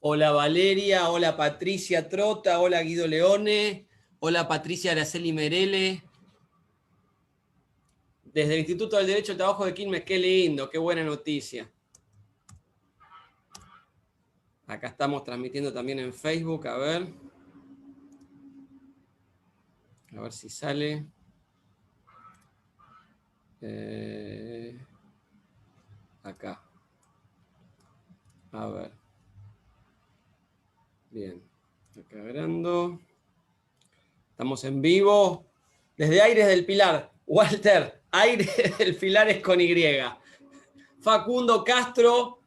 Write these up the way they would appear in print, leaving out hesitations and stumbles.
Hola Valeria, hola Patricia Trota, hola Guido Leone, hola Patricia Araceli Merele. Desde el Instituto del Derecho del Trabajo de Quilmes, qué lindo, qué buena noticia. Acá estamos transmitiendo también en Facebook, a ver si sale. Acá, a ver. Bien, acá grabando. Estamos en vivo desde Aires del Pilar. Walter, Aires del Pilar es con Y. Facundo Castro,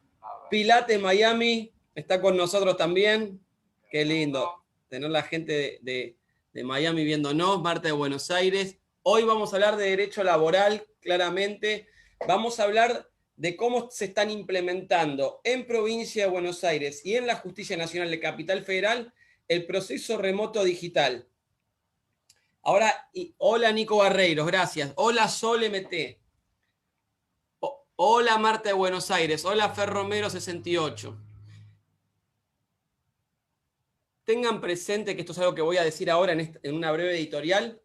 Pilates Miami, está con nosotros también. Qué lindo tener la gente de Miami viéndonos, Marta de Buenos Aires. Hoy vamos a hablar de derecho laboral, claramente. Vamos a hablar de cómo se están implementando en provincia de Buenos Aires y en la Justicia Nacional de Capital Federal el proceso remoto digital. Ahora, hola Nico Barreiros, gracias. Hola Sol MT. Hola Marta de Buenos Aires. Hola Fer Romero 68. Tengan presente que esto es algo que voy a decir ahora en una breve editorial.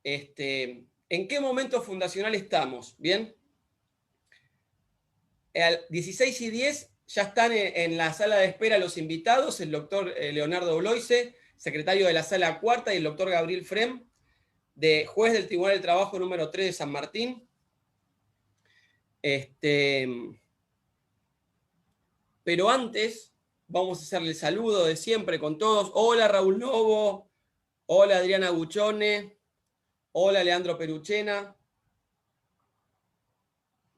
¿En qué momento fundacional estamos? ¿Bien? Al 16:10 ya están en la sala de espera los invitados, el doctor Leonardo Bloise, secretario de la sala cuarta, y el doctor Gabriel Frem, de juez del Tribunal del Trabajo número 3 de San Martín. Pero antes, vamos a hacerle el saludo de siempre con todos. Hola Raúl Novo, hola Adriana Buchone, hola Leandro Peruchena,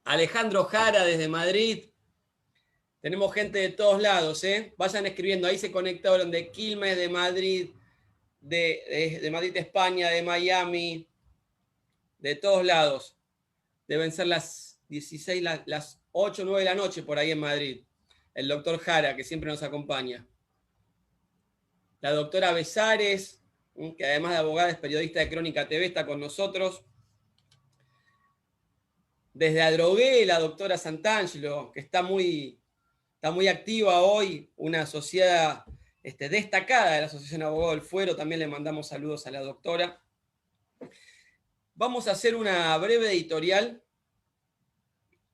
Alejandro Jara desde Madrid. Tenemos gente de todos lados, ¿eh? Vayan escribiendo, ahí se conectaron de Quilmes, de Madrid, de Madrid, de España, de Miami, de todos lados. Deben ser las 16, las 8, 9 de la noche por ahí en Madrid. El doctor Jara, que siempre nos acompaña. La doctora Besares, que además de abogada es periodista de Crónica TV, está con nosotros. Desde Adrogué, la doctora Santangelo, que está muy activa hoy, una asociada destacada de la Asociación Abogado del Fuero. También le mandamos saludos a la doctora. Vamos a hacer una breve editorial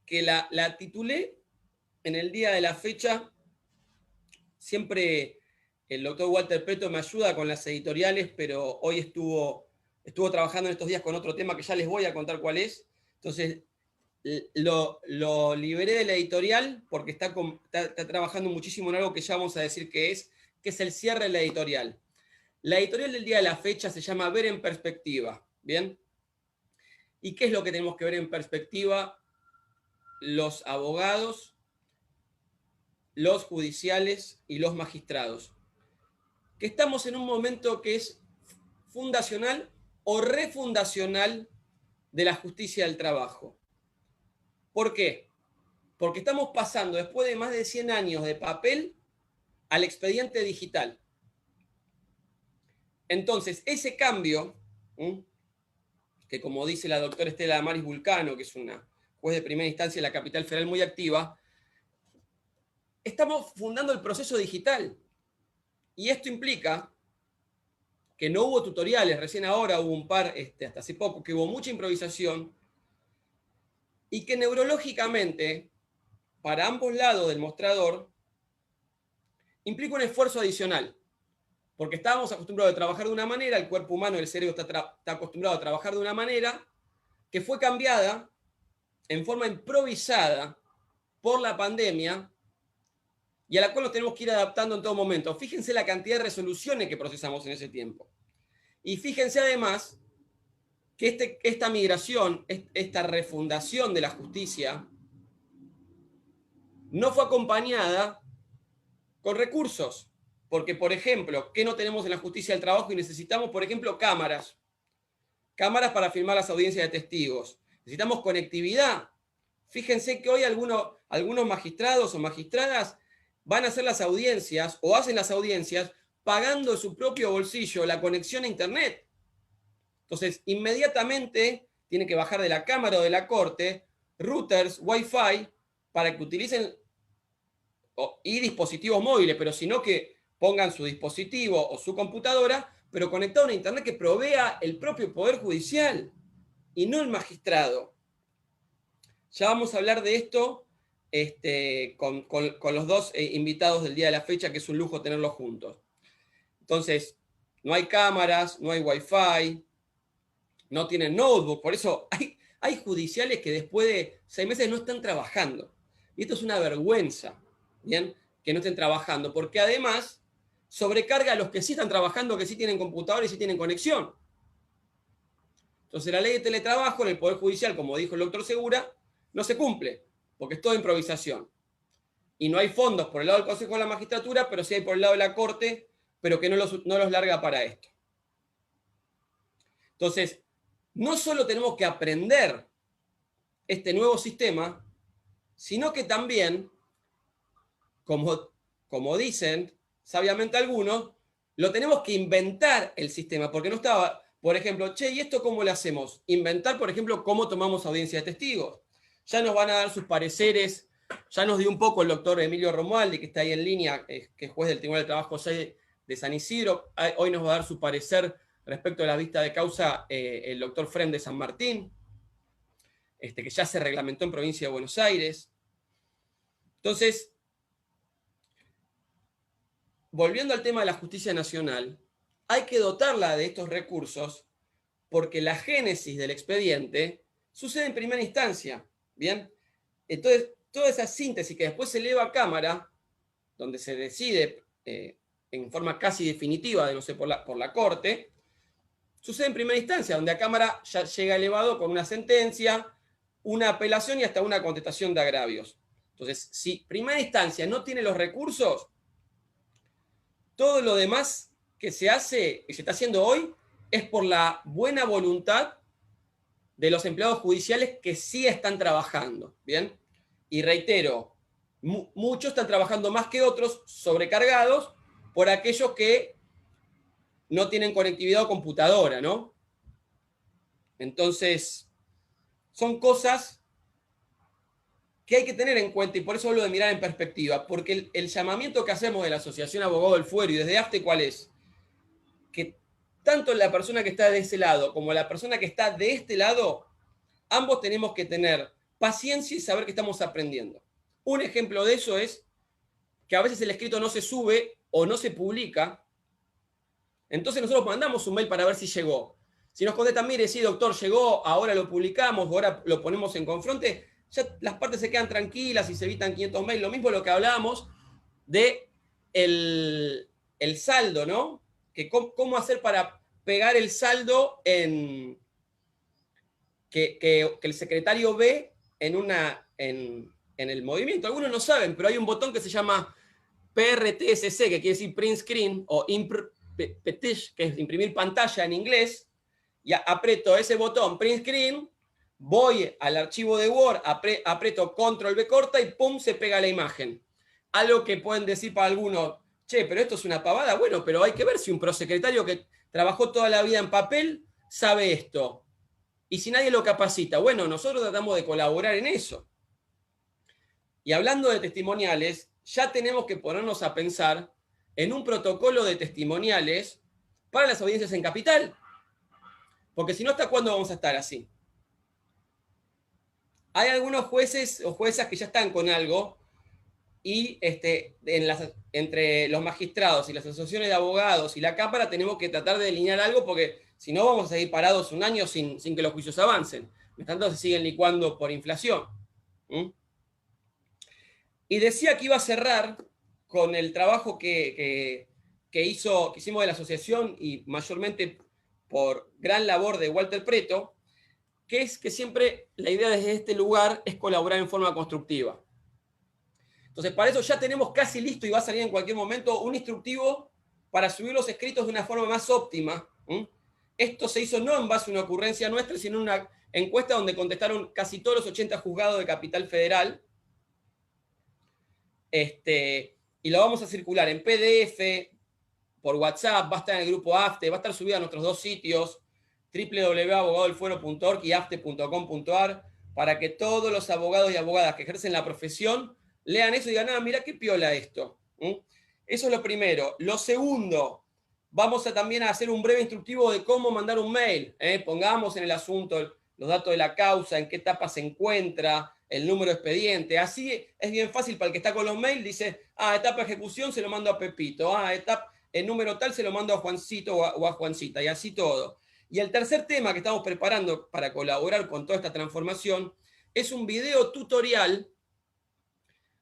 que la titulé en el día de la fecha. Siempre el doctor Walter Preto me ayuda con las editoriales, pero hoy estuvo trabajando en estos días con otro tema que ya les voy a contar cuál es. Entonces, lo liberé de la editorial porque está trabajando muchísimo en algo que ya vamos a decir que es el cierre de la editorial. La editorial del día de la fecha se llama Ver en Perspectiva, ¿bien? ¿Y qué es lo que tenemos que ver en perspectiva los abogados, los judiciales y los magistrados? Que estamos en un momento que es fundacional o refundacional de la justicia del trabajo. ¿Por qué? Porque estamos pasando, después de más de 100 años de papel, al expediente digital. Entonces, ese cambio, que como dice la doctora Estela Damaris Vulcano, que es una juez de primera instancia de la capital federal muy activa, estamos fundando el proceso digital. Y esto implica que no hubo tutoriales, recién ahora hubo un par, hasta hace poco, que hubo mucha improvisación, y que neurológicamente, para ambos lados del mostrador, implica un esfuerzo adicional. Porque estábamos acostumbrados a trabajar de una manera, el cuerpo humano, el cerebro está acostumbrado a trabajar de una manera que fue cambiada en forma improvisada por la pandemia y a la cual nos tenemos que ir adaptando en todo momento. Fíjense la cantidad de resoluciones que procesamos en ese tiempo. Y fíjense además que esta migración, esta refundación de la justicia, no fue acompañada con recursos. Porque, por ejemplo, ¿qué no tenemos en la justicia del trabajo? Y necesitamos, por ejemplo, cámaras para filmar las audiencias de testigos. Necesitamos conectividad. Fíjense que hoy algunos magistrados o magistradas van a hacer las audiencias o hacen las audiencias pagando de su propio bolsillo la conexión a Internet. Entonces, inmediatamente tiene que bajar de la cámara o de la corte routers, Wi-Fi, para que utilicen y dispositivos móviles, pero sino que pongan su dispositivo o su computadora, pero conectado a una internet que provea el propio Poder Judicial y no el magistrado. Ya vamos a hablar de esto con los dos invitados del día de la fecha, que es un lujo tenerlos juntos. Entonces, no hay cámaras, no hay wifi, no tienen notebook, por eso hay judiciales que después de 6 meses no están trabajando. Y esto es una vergüenza, ¿bien? Que no estén trabajando, porque además sobrecarga a los que sí están trabajando, que sí tienen computador y sí tienen conexión. Entonces la ley de teletrabajo en el Poder Judicial, como dijo el doctor Segura, no se cumple, porque es toda improvisación. Y no hay fondos por el lado del Consejo de la Magistratura, pero sí hay por el lado de la Corte, pero que no los larga para esto. Entonces, no solo tenemos que aprender este nuevo sistema, sino que también, como dicen sabiamente algunos, lo tenemos que inventar el sistema, porque no estaba, por ejemplo, che, ¿y esto cómo lo hacemos? Inventar, por ejemplo, cómo tomamos audiencia de testigos. Ya nos van a dar sus pareceres, ya nos dio un poco el doctor Emilio Romualdi, que está ahí en línea, que es juez del Tribunal de Trabajo 6 de San Isidro. Hoy nos va a dar su parecer respecto a la vista de causa el doctor Frem de San Martín, que ya se reglamentó en provincia de Buenos Aires. Entonces, volviendo al tema de la justicia nacional, hay que dotarla de estos recursos porque la génesis del expediente sucede en primera instancia, ¿bien? Entonces, toda esa síntesis que después se eleva a cámara, donde se decide en forma casi definitiva, de no sé, por la Corte, sucede en primera instancia, donde a cámara ya llega elevado con una sentencia, una apelación y hasta una contestación de agravios. Entonces, si primera instancia no tiene los recursos, todo lo demás que se hace y se está haciendo hoy es por la buena voluntad de los empleados judiciales que sí están trabajando, ¿bien? Y reitero, muchos están trabajando más que otros, sobrecargados por aquellos que no tienen conectividad o computadora, ¿no? Entonces, son cosas que hay que tener en cuenta y por eso hablo de mirar en perspectiva, porque el llamamiento que hacemos de la Asociación Abogado del Fuero y desde AFTE, ¿cuál es? Que tanto la persona que está de ese lado como la persona que está de este lado, ambos tenemos que tener paciencia y saber que estamos aprendiendo. Un ejemplo de eso es que a veces el escrito no se sube o no se publica, entonces nosotros mandamos un mail para ver si llegó. Si nos contestan, mire, sí, doctor, llegó, ahora lo publicamos, ahora lo ponemos en confronte, ya las partes se quedan tranquilas y se evitan 500 mails. Lo mismo lo que hablábamos de el saldo, ¿no? Que cómo hacer para pegar el saldo que el secretario ve en el movimiento. Algunos no saben, pero hay un botón que se llama PRTSC, que quiere decir print screen, o petish, que es imprimir pantalla en inglés, y aprieto ese botón print screen, voy al archivo de Word, aprieto control V corta y pum, se pega la imagen. Algo que pueden decir para algunos, che, pero esto es una pavada. Bueno, pero hay que ver si un prosecretario que trabajó toda la vida en papel sabe esto. Y si nadie lo capacita, bueno, nosotros tratamos de colaborar en eso. Y hablando de testimoniales, ya tenemos que ponernos a pensar en un protocolo de testimoniales para las audiencias en capital. Porque si no, ¿hasta cuándo vamos a estar así? Hay algunos jueces o juezas que ya están con algo y entre los magistrados y las asociaciones de abogados y la Cámara tenemos que tratar de delinear algo porque si no vamos a seguir parados un año sin que los juicios avancen. Mientras tanto se siguen licuando por inflación. Y decía que iba a cerrar con el trabajo que hicimos de la asociación y mayormente por gran labor de Walter Preto, que es que siempre la idea desde este lugar es colaborar en forma constructiva. Entonces, para eso ya tenemos casi listo y va a salir en cualquier momento un instructivo para subir los escritos de una forma más óptima. Esto se hizo no en base a una ocurrencia nuestra, sino en una encuesta donde contestaron casi todos los 80 juzgados de Capital Federal. Y lo vamos a circular en PDF, por WhatsApp, va a estar en el grupo AFTE, va a estar subido a nuestros dos sitios, www.abogadodelfuero.org y afte.com.ar, para que todos los abogados y abogadas que ejercen la profesión lean eso y digan, mira qué piola esto. Eso es lo primero. Lo segundo, vamos a también a hacer un breve instructivo de cómo mandar un mail. Pongamos en el asunto los datos de la causa, en qué etapa se encuentra, el número de expediente. Así es bien fácil para el que está con los mails, dice, etapa de ejecución se lo mando a Pepito, el número tal se lo mando a Juancito o a Juancita, y así todo. Y el tercer tema que estamos preparando para colaborar con toda esta transformación es un video tutorial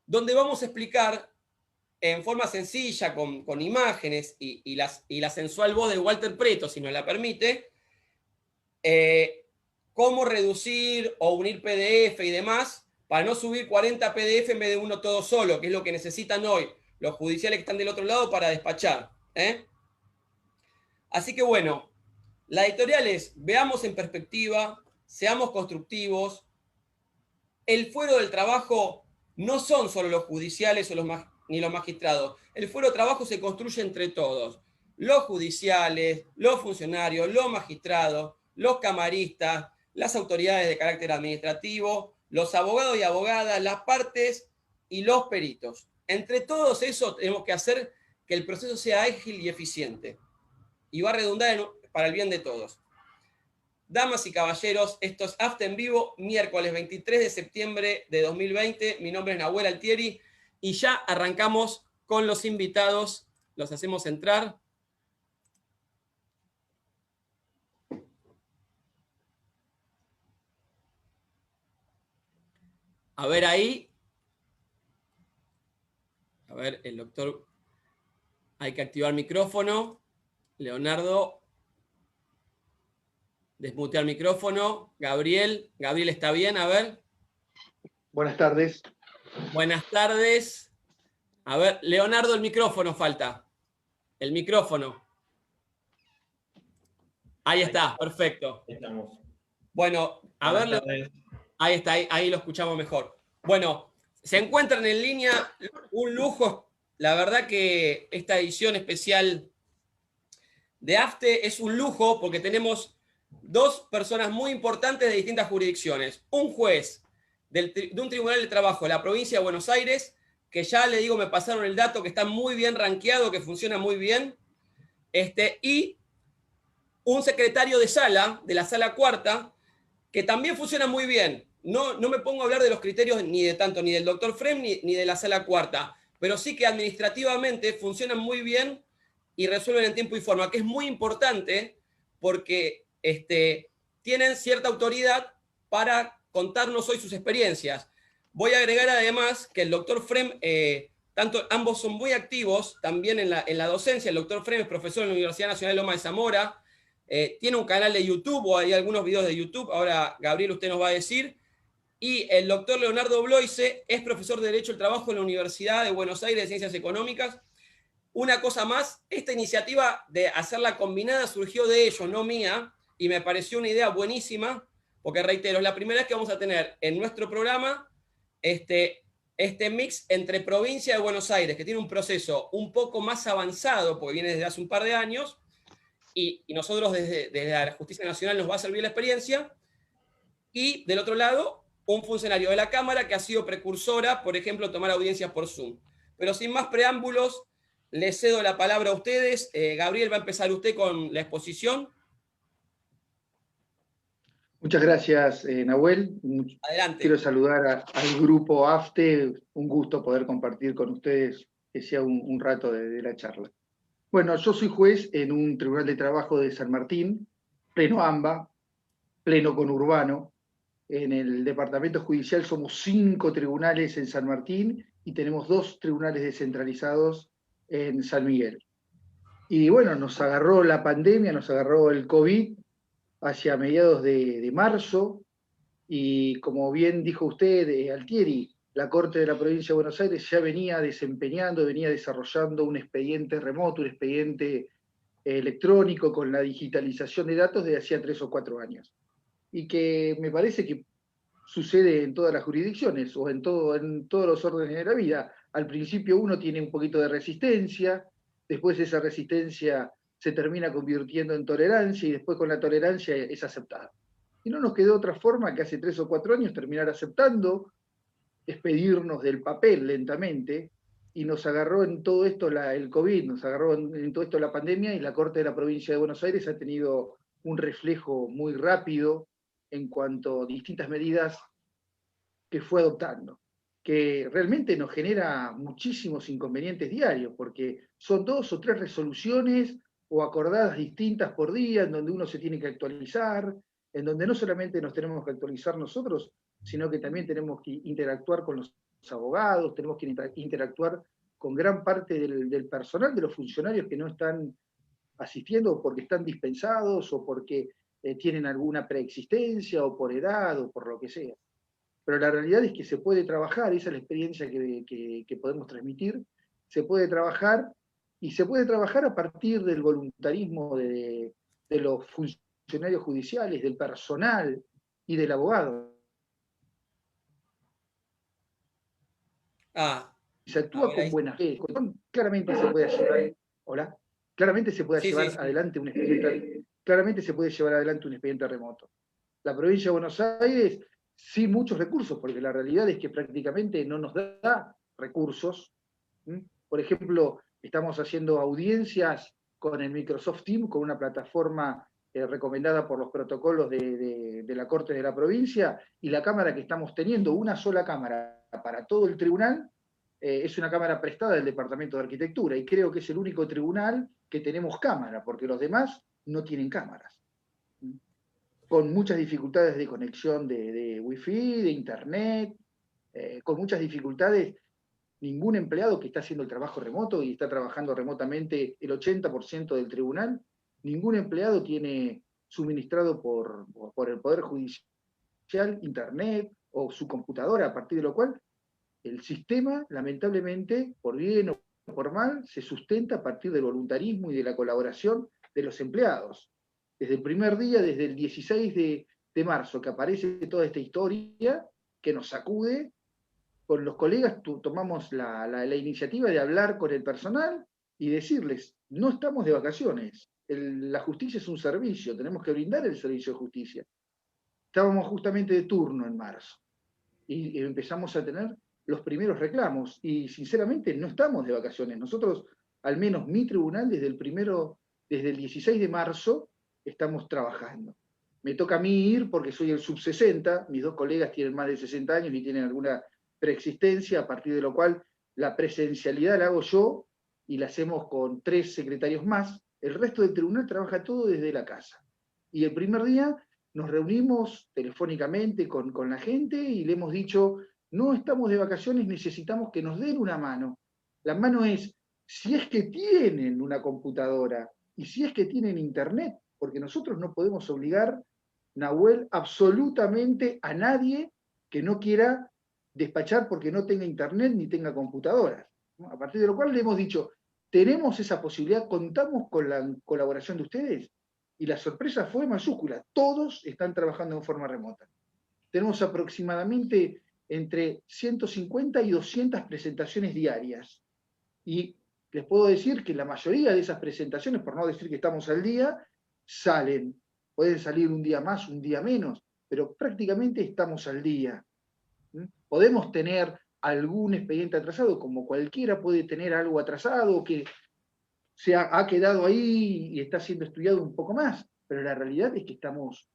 donde vamos a explicar en forma sencilla, con imágenes y la sensual voz de Walter Preto, si nos la permite, cómo reducir o unir PDF y demás para no subir 40 PDF en vez de uno todo solo, que es lo que necesitan hoy los judiciales que están del otro lado para despachar. Así que bueno, la editorial es, veamos en perspectiva, seamos constructivos. El fuero del trabajo no son solo los judiciales ni los magistrados. El fuero de trabajo se construye entre todos. Los judiciales, los funcionarios, los magistrados, los camaristas, las autoridades de carácter administrativo, los abogados y abogadas, las partes y los peritos. Entre todos esos tenemos que hacer que el proceso sea ágil y eficiente. Y va a redundar para el bien de todos. Damas y caballeros, esto es AFTE en vivo, miércoles 23 de septiembre de 2020. Mi nombre es Nahuel Altieri y ya arrancamos con los invitados. Los hacemos entrar. A ver ahí. A ver, el doctor. Hay que activar micrófono. Leonardo. Desmutear micrófono. Gabriel. Gabriel está bien, a ver. Buenas tardes. Buenas tardes. A ver, Leonardo, el micrófono falta. El micrófono. Ahí está, perfecto. Estamos. Bueno, a ver, ahí está, ahí lo escuchamos mejor. Bueno, se encuentran en línea, un lujo. La verdad que esta edición especial de AFTE es un lujo porque tenemos dos personas muy importantes de distintas jurisdicciones. Un juez de un tribunal de trabajo de la provincia de Buenos Aires, que ya le digo, me pasaron el dato, que está muy bien rankeado, que funciona muy bien, y un secretario de sala, de la sala cuarta, que también funciona muy bien. No me pongo a hablar de los criterios ni del doctor Frem ni de la sala cuarta, pero sí que administrativamente funcionan muy bien y resuelven en tiempo y forma, que es muy importante porque tienen cierta autoridad para contarnos hoy sus experiencias. Voy a agregar además que el doctor Frem, ambos son muy activos también en la docencia. El doctor Frem es profesor en la Universidad Nacional de Loma de Zamora, tiene un canal de YouTube, o hay algunos videos de YouTube, ahora Gabriel usted nos va a decir, y el doctor Leonardo Bloise es profesor de Derecho del Trabajo en la Universidad de Buenos Aires de Ciencias Económicas. Una cosa más, esta iniciativa de hacerla combinada surgió de ellos, no mía, y me pareció una idea buenísima, porque reitero, es la primera vez que vamos a tener en nuestro programa este mix entre provincia de Buenos Aires, que tiene un proceso un poco más avanzado, porque viene desde hace un par de años, y nosotros desde la Justicia Nacional nos va a servir la experiencia, y del otro lado, un funcionario de la Cámara que ha sido precursora, por ejemplo, tomar audiencias por Zoom. Pero sin más preámbulos, les cedo la palabra a ustedes. Gabriel, va a empezar usted con la exposición. Muchas gracias, Nahuel. Adelante. Quiero saludar al grupo AFTE. Un gusto poder compartir con ustedes que sea un rato de la charla. Bueno, yo soy juez en un tribunal de trabajo de San Martín, pleno AMBA, pleno conurbano. En el departamento judicial somos 5 tribunales en San Martín y tenemos 2 tribunales descentralizados en San Miguel. Y bueno, nos agarró la pandemia, nos agarró el COVID hacia mediados de marzo, y como bien dijo usted, Altieri, la Corte de la Provincia de Buenos Aires ya venía desarrollando un expediente remoto, un expediente electrónico con la digitalización de datos desde hacía 3 o 4 años. Y que me parece que sucede en todas las jurisdicciones o en todos los órdenes de la vida. Al principio uno tiene un poquito de resistencia, después esa resistencia se termina convirtiendo en tolerancia y después con la tolerancia es aceptada. Y no nos quedó otra forma que hace 3 o 4 años terminar aceptando expedirnos del papel lentamente, y nos agarró en todo esto el COVID, nos agarró en todo esto la pandemia, y la Corte de la Provincia de Buenos Aires ha tenido un reflejo muy rápido en cuanto a distintas medidas que fue adoptando, que realmente nos genera muchísimos inconvenientes diarios, porque son 2 o 3 resoluciones o acordadas distintas por día, en donde uno se tiene que actualizar, en donde no solamente nos tenemos que actualizar nosotros, sino que también tenemos que interactuar con los abogados, tenemos que interactuar con gran parte del personal, de los funcionarios que no están asistiendo porque están dispensados o porque tienen alguna preexistencia o por edad o por lo que sea. Pero la realidad es que se puede trabajar, esa es la experiencia que podemos transmitir, se puede trabajar y se puede trabajar a partir del voluntarismo de los funcionarios judiciales, del personal y del abogado. Ah, Se a actúa ver, con ahí. buena fe, claramente se puede llevar, hola, claramente se puede Sí, sí, llevar sí. adelante un expediente, claramente se puede llevar adelante un expediente remoto. La provincia de Buenos Aires, sí muchos recursos, porque la realidad es que prácticamente no nos da recursos. Por ejemplo, estamos haciendo audiencias con el Microsoft Teams, con una plataforma recomendada por los protocolos de la Corte de la provincia, y la cámara que estamos teniendo, una sola cámara para todo el tribunal, es una cámara prestada del Departamento de Arquitectura, y creo que es el único tribunal que tenemos cámara, porque los demás no tienen cámaras, con muchas dificultades de conexión de wifi, de internet, con muchas dificultades. Ningún empleado que está haciendo el trabajo remoto y está trabajando remotamente el 80% del tribunal, ningún empleado tiene suministrado por el Poder Judicial internet o su computadora, a partir de lo cual el sistema, lamentablemente, por bien o por mal, se sustenta a partir del voluntarismo y de la colaboración de los empleados. Desde el primer día, desde el 16 de marzo, que aparece toda esta historia que nos sacude, con los colegas tomamos la iniciativa de hablar con el personal y decirles, no estamos de vacaciones, la justicia es un servicio, tenemos que brindar el servicio de justicia. Estábamos justamente de turno en marzo y empezamos a tener los primeros reclamos y sinceramente no estamos de vacaciones. Nosotros, al menos mi tribunal, desde el 16 de marzo, estamos trabajando. Me toca a mí ir porque soy el sub-60, mis 2 colegas tienen más de 60 años y tienen alguna preexistencia, a partir de lo cual la presencialidad la hago yo y la hacemos con 3 secretarios más. El resto del tribunal trabaja todo desde la casa. Y el primer día nos reunimos telefónicamente con la gente y le hemos dicho, no estamos de vacaciones, necesitamos que nos den una mano. La mano es, si es que tienen una computadora y si es que tienen internet, porque nosotros no podemos obligar, Nahuel, absolutamente a nadie que no quiera despachar porque no tenga internet ni tenga computadoras. A partir de lo cual le hemos dicho, tenemos esa posibilidad, contamos con la colaboración de ustedes, y la sorpresa fue mayúscula, todos están trabajando en forma remota. Tenemos aproximadamente entre 150 y 200 presentaciones diarias. Y les puedo decir que la mayoría de esas presentaciones, por no decir que estamos al día, salen. Pueden salir un día más, un día menos, pero prácticamente estamos al día. Podemos tener algún expediente atrasado, como cualquiera puede tener algo atrasado que se ha quedado ahí y está siendo estudiado un poco más, pero la realidad es que estamos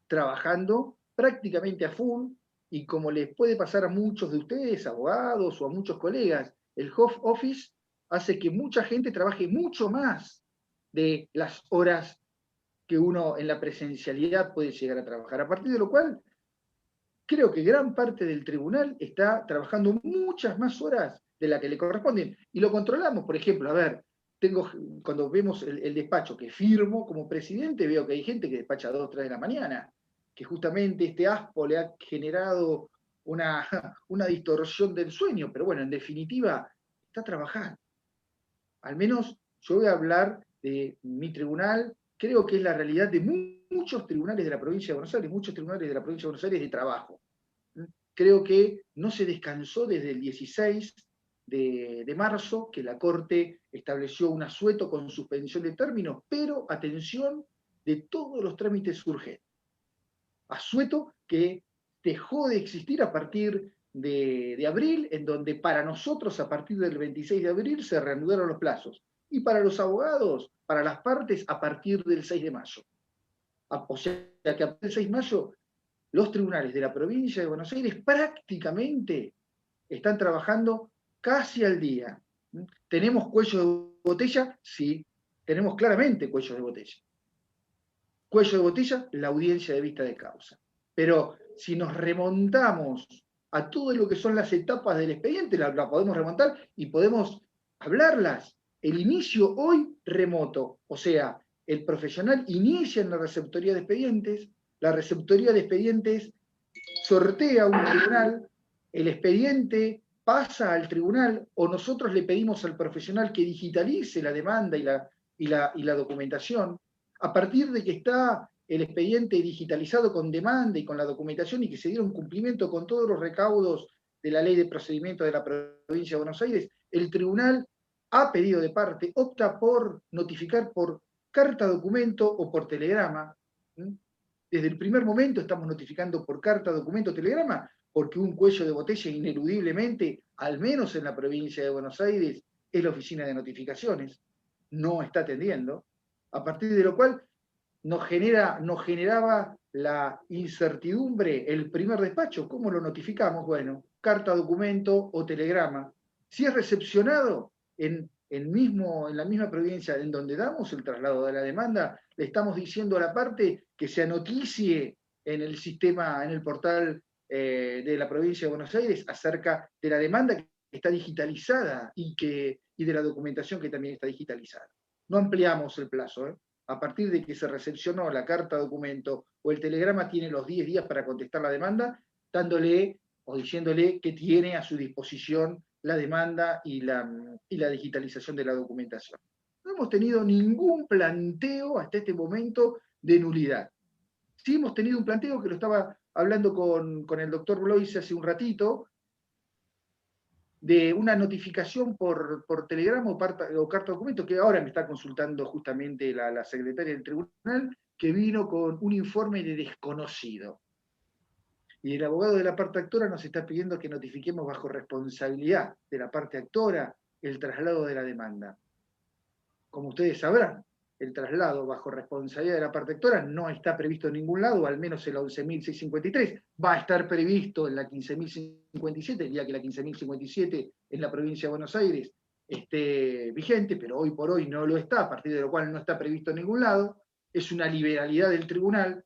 trabajando prácticamente a full y como les puede pasar a muchos de ustedes, abogados o a muchos colegas, el home office hace que mucha gente trabaje mucho más de las horas que uno en la presencialidad puede llegar a trabajar. A partir de lo cual, creo que gran parte del tribunal está trabajando muchas más horas de las que le corresponden. Y lo controlamos, por ejemplo, a ver, cuando vemos el despacho que firmo como presidente, veo que hay gente que despacha a 2, 3 de la mañana, que justamente este ASPO le ha generado una, una distorsión del sueño, pero bueno, en definitiva, está trabajando. Al menos yo voy a hablar de mi tribunal, creo que es la realidad de muchos tribunales de la provincia de Buenos Aires, muchos tribunales de la provincia de Buenos Aires de trabajo. Creo que no se descansó desde el 16 de marzo, que la Corte estableció un asueto con suspensión de términos, pero atención de todos los trámites urgentes. Asueto que dejó de existir a partir de abril, en donde para nosotros a partir del 26 de abril se reanudaron los plazos, y para los abogados, para las partes, a partir del 6 de mayo. O sea que a partir del 6 de mayo los tribunales de la provincia de Buenos Aires prácticamente están trabajando casi al día. ¿Tenemos cuello de botella? Sí, tenemos claramente cuello de botella. Cuello de botella, la audiencia de vista de causa. Pero si nos remontamos a todo lo que son las etapas del expediente, la podemos remontar y podemos hablarlas. El inicio hoy remoto, o sea, el profesional inicia en la receptoría de expedientes, la receptoría de expedientes sortea un tribunal, el expediente pasa al tribunal o nosotros le pedimos al profesional que digitalice la demanda y la documentación. A partir de que está el expediente digitalizado con demanda y con la documentación y que se dieron cumplimiento con todos los recaudos de la ley de procedimiento de la provincia de Buenos Aires, el tribunal ha pedido de parte, opta por notificar por carta documento o por telegrama. Desde el primer momento estamos notificando por carta, documento, telegrama, porque un cuello de botella ineludiblemente, al menos en la provincia de Buenos Aires, es la oficina de notificaciones, no está atendiendo, a partir de lo cual nos generaba la incertidumbre el primer despacho. ¿Cómo lo notificamos? Bueno, carta, documento o telegrama. Si es recepcionado en la misma provincia en donde damos el traslado de la demanda, le estamos diciendo a la parte que se anoticie en el sistema, en el portal de la provincia de Buenos Aires acerca de la demanda que está digitalizada y de la documentación que también está digitalizada. No ampliamos el plazo, ¿eh? A partir de que se recepcionó la carta documento o el telegrama, tiene los 10 días para contestar la demanda, dándole o diciéndole que tiene a su disposición la demanda y la digitalización de la documentación. No hemos tenido ningún planteo hasta este momento de nulidad. Sí hemos tenido un planteo que lo estaba hablando con el doctor Blois hace un ratito, de una notificación por telegrama o carta documento, que ahora me está consultando justamente la secretaria del tribunal, que vino con un informe de desconocido. Y el abogado de la parte actora nos está pidiendo que notifiquemos bajo responsabilidad de la parte actora el traslado de la demanda. Como ustedes sabrán, el traslado bajo responsabilidad de la parte actora no está previsto en ningún lado, al menos en la 11.653. Va a estar previsto en la 15.057, el día que la 15.057 en la provincia de Buenos Aires esté vigente, pero hoy por hoy no lo está, a partir de lo cual no está previsto en ningún lado. Es una liberalidad del tribunal.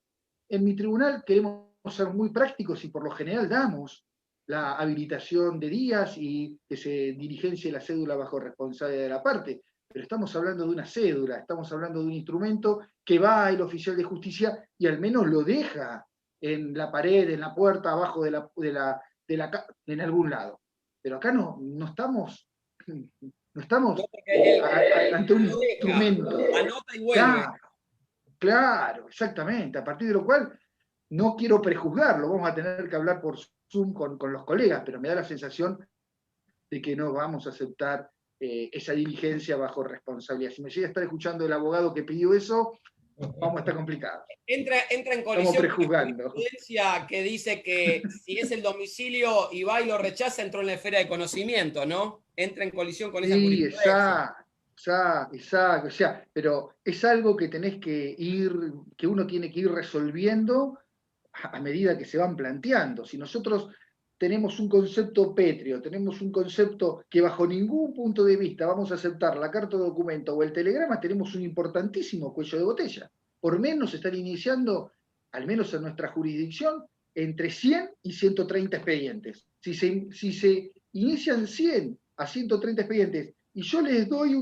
En mi tribunal queremos ser muy prácticos y por lo general damos la habilitación de días y que se diligencie la cédula bajo responsabilidad de la parte. Pero estamos hablando de una cédula, estamos hablando de un instrumento que va el oficial de justicia y al menos lo deja en la pared, en la puerta, abajo en algún lado. Pero acá no estamos ante un instrumento. Anota y vuelve. Claro, exactamente. A partir de lo cual no quiero prejuzgarlo, vamos a tener que hablar por Zoom con los colegas, pero me da la sensación de que no vamos a aceptar esa diligencia bajo responsabilidad. Si me llega a estar escuchando el abogado que pidió eso, vamos a estar complicados. Entra en colisión con la jurisprudencia que dice que si es el domicilio y va y lo rechaza, entró en la esfera de conocimiento, ¿no? Entra en colisión con esa jurisprudencia. Exacto. O sea, pero es algo que que uno tiene que ir resolviendo a medida que se van planteando. Si nosotros tenemos un concepto pétreo, tenemos un concepto que bajo ningún punto de vista vamos a aceptar la carta de documento o el telegrama, tenemos un importantísimo cuello de botella. Por menos están iniciando, al menos en nuestra jurisdicción, entre 100 y 130 expedientes. Si se inician 100 a 130 expedientes y yo les doy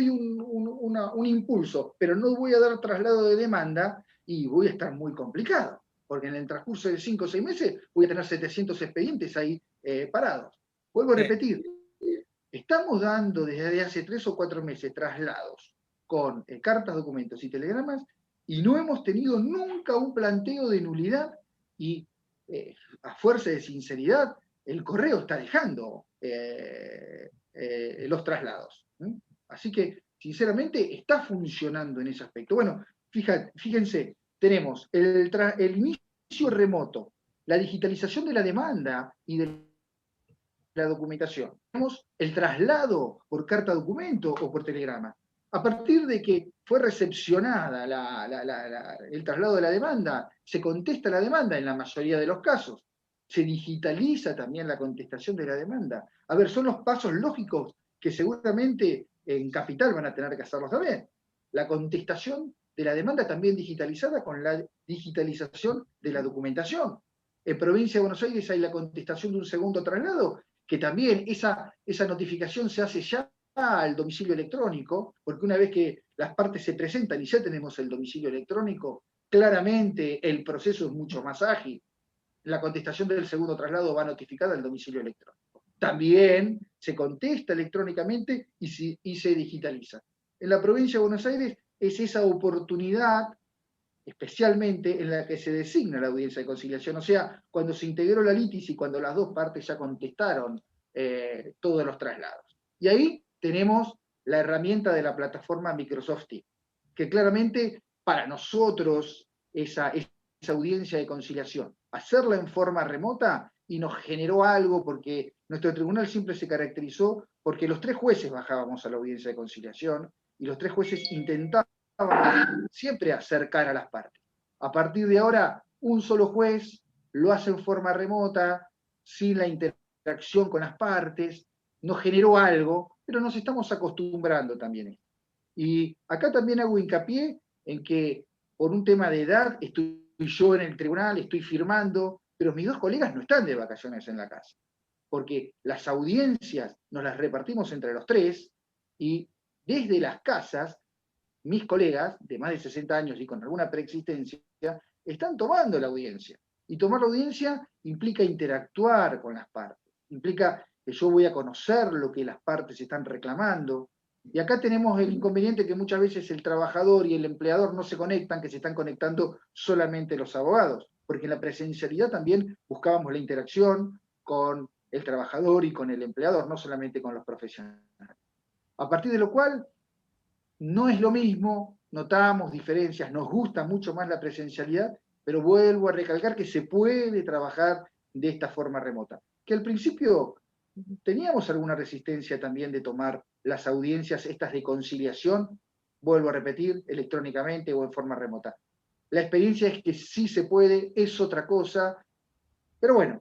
un impulso, pero no voy a dar traslado de demanda, y voy a estar muy complicado, porque en el transcurso de 5 o 6 meses voy a tener 700 expedientes ahí parados. Vuelvo a repetir, estamos dando desde hace 3 o 4 meses traslados con cartas, documentos y telegramas, y no hemos tenido nunca un planteo de nulidad, y a fuerza de sinceridad, el correo está dejando los traslados. Así que, sinceramente, está funcionando en ese aspecto. Bueno, fíjense, tenemos el inicio remoto la digitalización de la demanda y de la documentación. Tenemos el traslado por carta documento o por telegrama. A partir de que fue recepcionada el traslado de la demanda, se contesta la demanda en la mayoría de los casos. Se digitaliza también la contestación de la demanda. A ver, son los pasos lógicos que seguramente en Capital van a tener que hacerlos también. La contestación de la demanda también digitalizada con la digitalización de la documentación. En Provincia de Buenos Aires hay la contestación de un segundo traslado, que también esa notificación se hace ya al domicilio electrónico, porque una vez que las partes se presentan y ya tenemos el domicilio electrónico, claramente el proceso es mucho más ágil. La contestación del segundo traslado va notificada al domicilio electrónico. También se contesta electrónicamente y se digitaliza. En la provincia de Buenos Aires es esa oportunidad especialmente en la que se designa la audiencia de conciliación, o sea, cuando se integró la litis y cuando las dos partes ya contestaron todos los traslados. Y ahí tenemos la herramienta de la plataforma Microsoft Teams, que claramente para nosotros esa audiencia de conciliación, hacerla en forma remota y nos generó algo porque nuestro tribunal siempre se caracterizó porque los 3 jueces bajábamos a la audiencia de conciliación y los 3 jueces intentaban siempre acercar a las partes. A partir de ahora, un solo juez lo hace en forma remota, sin la interacción con las partes, nos generó algo, pero nos estamos acostumbrando también a esto. Y acá también hago hincapié en que por un tema de edad estoy yo en el tribunal, estoy firmando, pero mis 2 colegas no están de vacaciones en la casa, porque las audiencias nos las repartimos entre los 3 y desde las casas mis colegas de más de 60 años y con alguna preexistencia están tomando la audiencia. Y tomar la audiencia implica interactuar con las partes, implica que yo voy a conocer lo que las partes están reclamando. Y acá tenemos el inconveniente que muchas veces el trabajador y el empleador no se conectan, que se están conectando solamente los abogados, porque en la presencialidad también buscábamos la interacción con el trabajador y con el empleador, no solamente con los profesionales. A partir de lo cual, no es lo mismo, notamos diferencias, nos gusta mucho más la presencialidad, pero vuelvo a recalcar que se puede trabajar de esta forma remota. Que al principio teníamos alguna resistencia también de tomar las audiencias estas de conciliación, vuelvo a repetir, electrónicamente o en forma remota. La experiencia es que sí se puede, es otra cosa, pero bueno,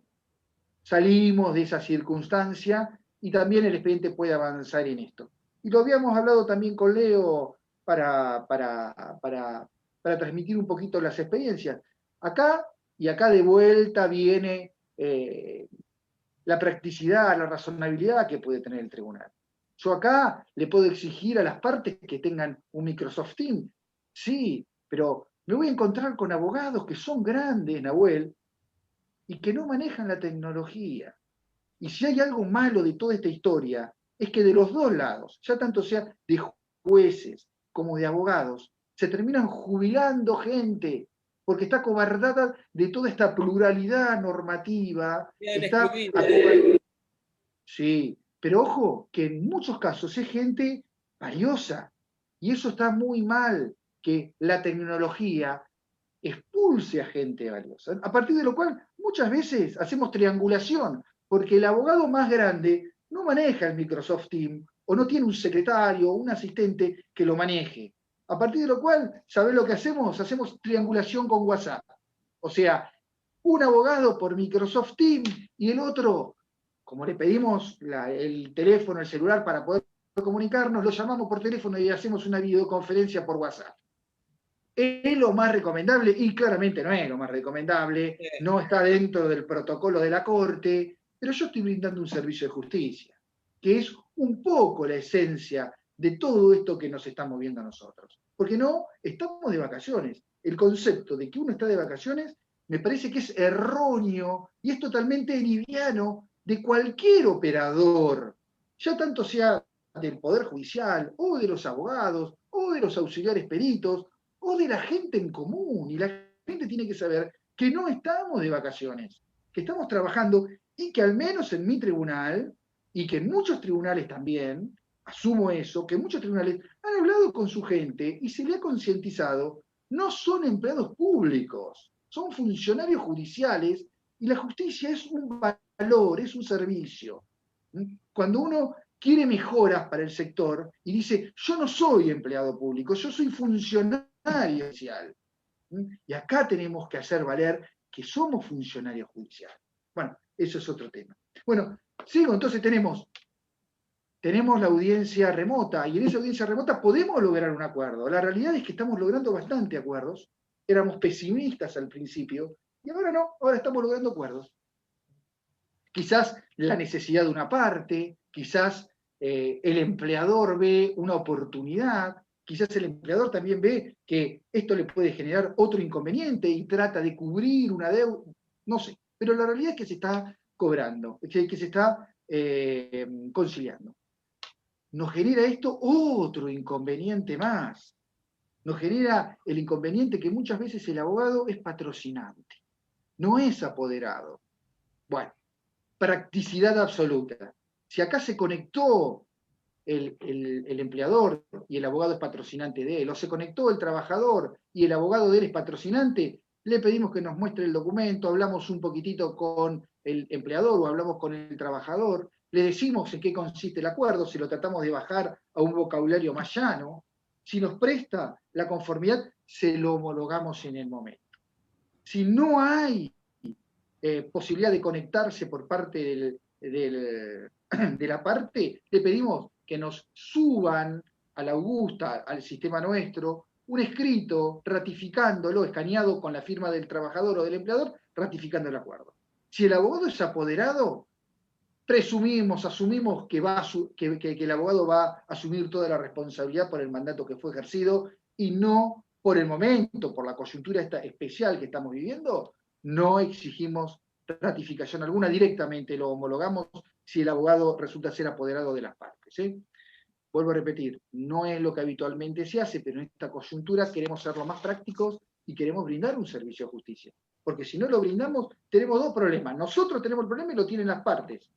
salimos de esa circunstancia y también el expediente puede avanzar en esto. Y lo habíamos hablado también con Leo para transmitir un poquito las experiencias. Acá de vuelta viene la practicidad, la razonabilidad que puede tener el tribunal. Yo acá le puedo exigir a las partes que tengan un Microsoft Teams, sí, pero me voy a encontrar con abogados que son grandes, Nahuel, y que no manejan la tecnología. Y si hay algo malo de toda esta historia, es que de los 2 lados, ya tanto sea de jueces como de abogados, se terminan jubilando gente, porque está acobardada de toda esta pluralidad normativa. Está sí, pero ojo, que en muchos casos es gente valiosa, y eso está muy mal, que la tecnología expulse a gente valiosa. A partir de lo cual, muchas veces hacemos triangulación, porque el abogado más grande no maneja el Microsoft Teams o no tiene un secretario o un asistente que lo maneje. A partir de lo cual, ¿sabés lo que hacemos? Hacemos triangulación con WhatsApp. O sea, un abogado por Microsoft Teams y el otro, como le pedimos el teléfono, el celular para poder comunicarnos, lo llamamos por teléfono y hacemos una videoconferencia por WhatsApp. Es lo más recomendable, y claramente no es lo más recomendable, no está dentro del protocolo de la Corte, pero yo estoy brindando un servicio de justicia, que es un poco la esencia de todo esto que nos está moviendo a nosotros. Porque no, estamos de vacaciones. El concepto de que uno está de vacaciones me parece que es erróneo y es totalmente liviano de cualquier operador, ya tanto sea del Poder Judicial, o de los abogados, o de los auxiliares peritos, o de la gente en común. Y la gente tiene que saber que no estamos de vacaciones, que estamos trabajando y que al menos en mi tribunal, y que en muchos tribunales también, asumo eso, que muchos tribunales han hablado con su gente y se le ha concientizado, no son empleados públicos, son funcionarios judiciales Y la justicia es un valor, es un servicio. Cuando uno quiere mejoras para el sector y dice, yo no soy empleado público, yo soy funcionario judicial. Y acá tenemos que hacer valer que somos funcionarios judiciales. Bueno, eso es otro tema. Bueno, sigo, entonces tenemos la audiencia remota, y en esa audiencia remota podemos lograr un acuerdo. La realidad es que estamos logrando bastante acuerdos. Éramos pesimistas al principio, y ahora no, ahora estamos logrando acuerdos. Quizás la necesidad de una parte, quizás el empleador ve una oportunidad, quizás el empleador también ve que esto le puede generar otro inconveniente y trata de cubrir una deuda, no sé, pero la realidad es que se está cobrando, que se está conciliando. Nos genera esto otro inconveniente más. Nos genera el inconveniente que muchas veces el abogado es patrocinante, no es apoderado. Bueno, practicidad absoluta. Si acá se conectó el empleador y el abogado es patrocinante de él, o se conectó el trabajador y el abogado de él es patrocinante, le pedimos que nos muestre el documento, hablamos un poquitito con el empleador o hablamos con el trabajador, le decimos en qué consiste el acuerdo, si lo tratamos de bajar a un vocabulario más llano, si nos presta la conformidad, se lo homologamos en el momento. Si no hay posibilidad de conectarse por parte de la parte, le pedimos que nos suban a la Augusta, al sistema nuestro, un escrito ratificándolo, escaneado con la firma del trabajador o del empleador, ratificando el acuerdo. Si el abogado es apoderado, asumimos que el abogado va a asumir toda la responsabilidad por el mandato que fue ejercido y no por el momento, por la coyuntura esta especial que estamos viviendo, no exigimos ratificación alguna, directamente lo homologamos si el abogado resulta ser apoderado de las partes. Vuelvo a repetir, no es lo que habitualmente se hace, pero en esta coyuntura queremos ser lo más prácticos y queremos brindar un servicio de justicia. Porque si no lo brindamos, tenemos dos problemas. Nosotros tenemos el problema y lo tienen las partes.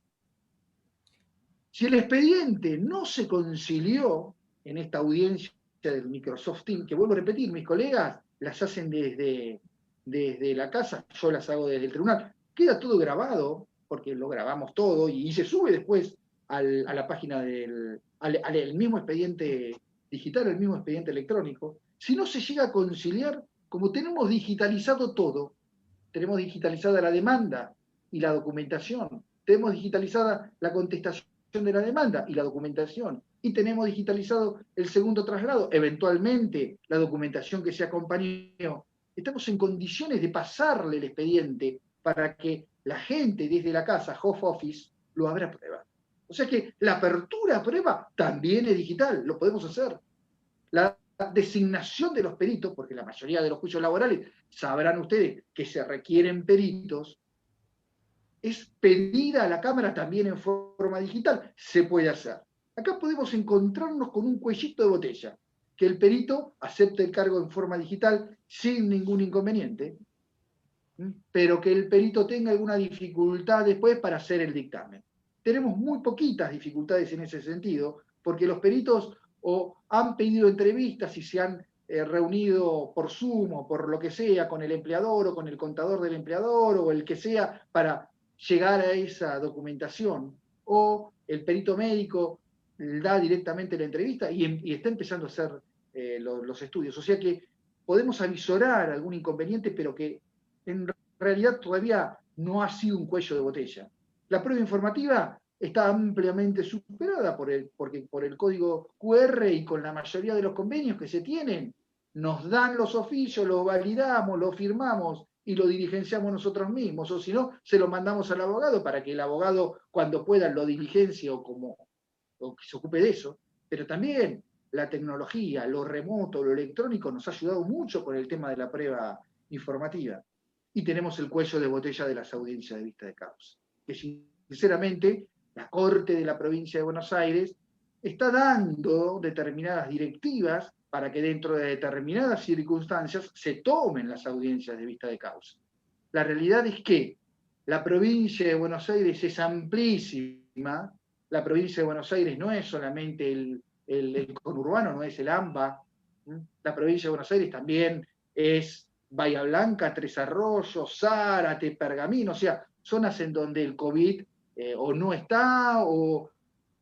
Si el expediente no se concilió en esta audiencia del Microsoft Teams, que vuelvo a repetir, mis colegas las hacen desde la casa, yo las hago desde el tribunal, queda todo grabado, porque lo grabamos todo, y se sube después a la página al mismo expediente digital, al mismo expediente electrónico. Si no se llega a conciliar, como tenemos digitalizado todo, tenemos digitalizada la demanda y la documentación, tenemos digitalizada la contestación de la demanda y la documentación, y tenemos digitalizado el segundo traslado, eventualmente la documentación que se acompañó. Estamos en condiciones de pasarle el expediente para que la gente desde la casa, home office, lo abra a prueba. O sea que la apertura a prueba también es digital, lo podemos hacer. La designación de los peritos, porque la mayoría de los juicios laborales, sabrán ustedes que se requieren peritos, es pedida a la Cámara también en forma digital, se puede hacer. Acá podemos encontrarnos con un cuellito de botella, que el perito acepte el cargo en forma digital sin ningún inconveniente, pero que el perito tenga alguna dificultad después para hacer el dictamen. Tenemos muy poquitas dificultades en ese sentido, porque los peritos o han pedido entrevistas y se han reunido por Zoom o por lo que sea con el empleador o con el contador del empleador o el que sea para llegar a esa documentación, o el perito médico da directamente la entrevista y está empezando a hacer los estudios. O sea que podemos avisorar algún inconveniente, pero que en realidad todavía no ha sido un cuello de botella. La prueba informativa está ampliamente superada porque por el código QR y con la mayoría de los convenios que se tienen, nos dan los oficios, los validamos, los firmamos y lo diligenciamos nosotros mismos, o si no, se lo mandamos al abogado para que el abogado, cuando pueda, lo diligencie o que se ocupe de eso. Pero también la tecnología, lo remoto, lo electrónico nos ha ayudado mucho con el tema de la prueba informativa. Y tenemos el cuello de botella de las audiencias de vista de causa, que sinceramente la Corte de la Provincia de Buenos Aires está dando determinadas directivas para que dentro de determinadas circunstancias se tomen las audiencias de vista de causa. La realidad es que la provincia de Buenos Aires es amplísima, la provincia de Buenos Aires no es solamente el conurbano, no es el AMBA, la provincia de Buenos Aires también es Bahía Blanca, Tres Arroyos, Zárate, Pergamino, o sea, zonas en donde el COVID o no está, o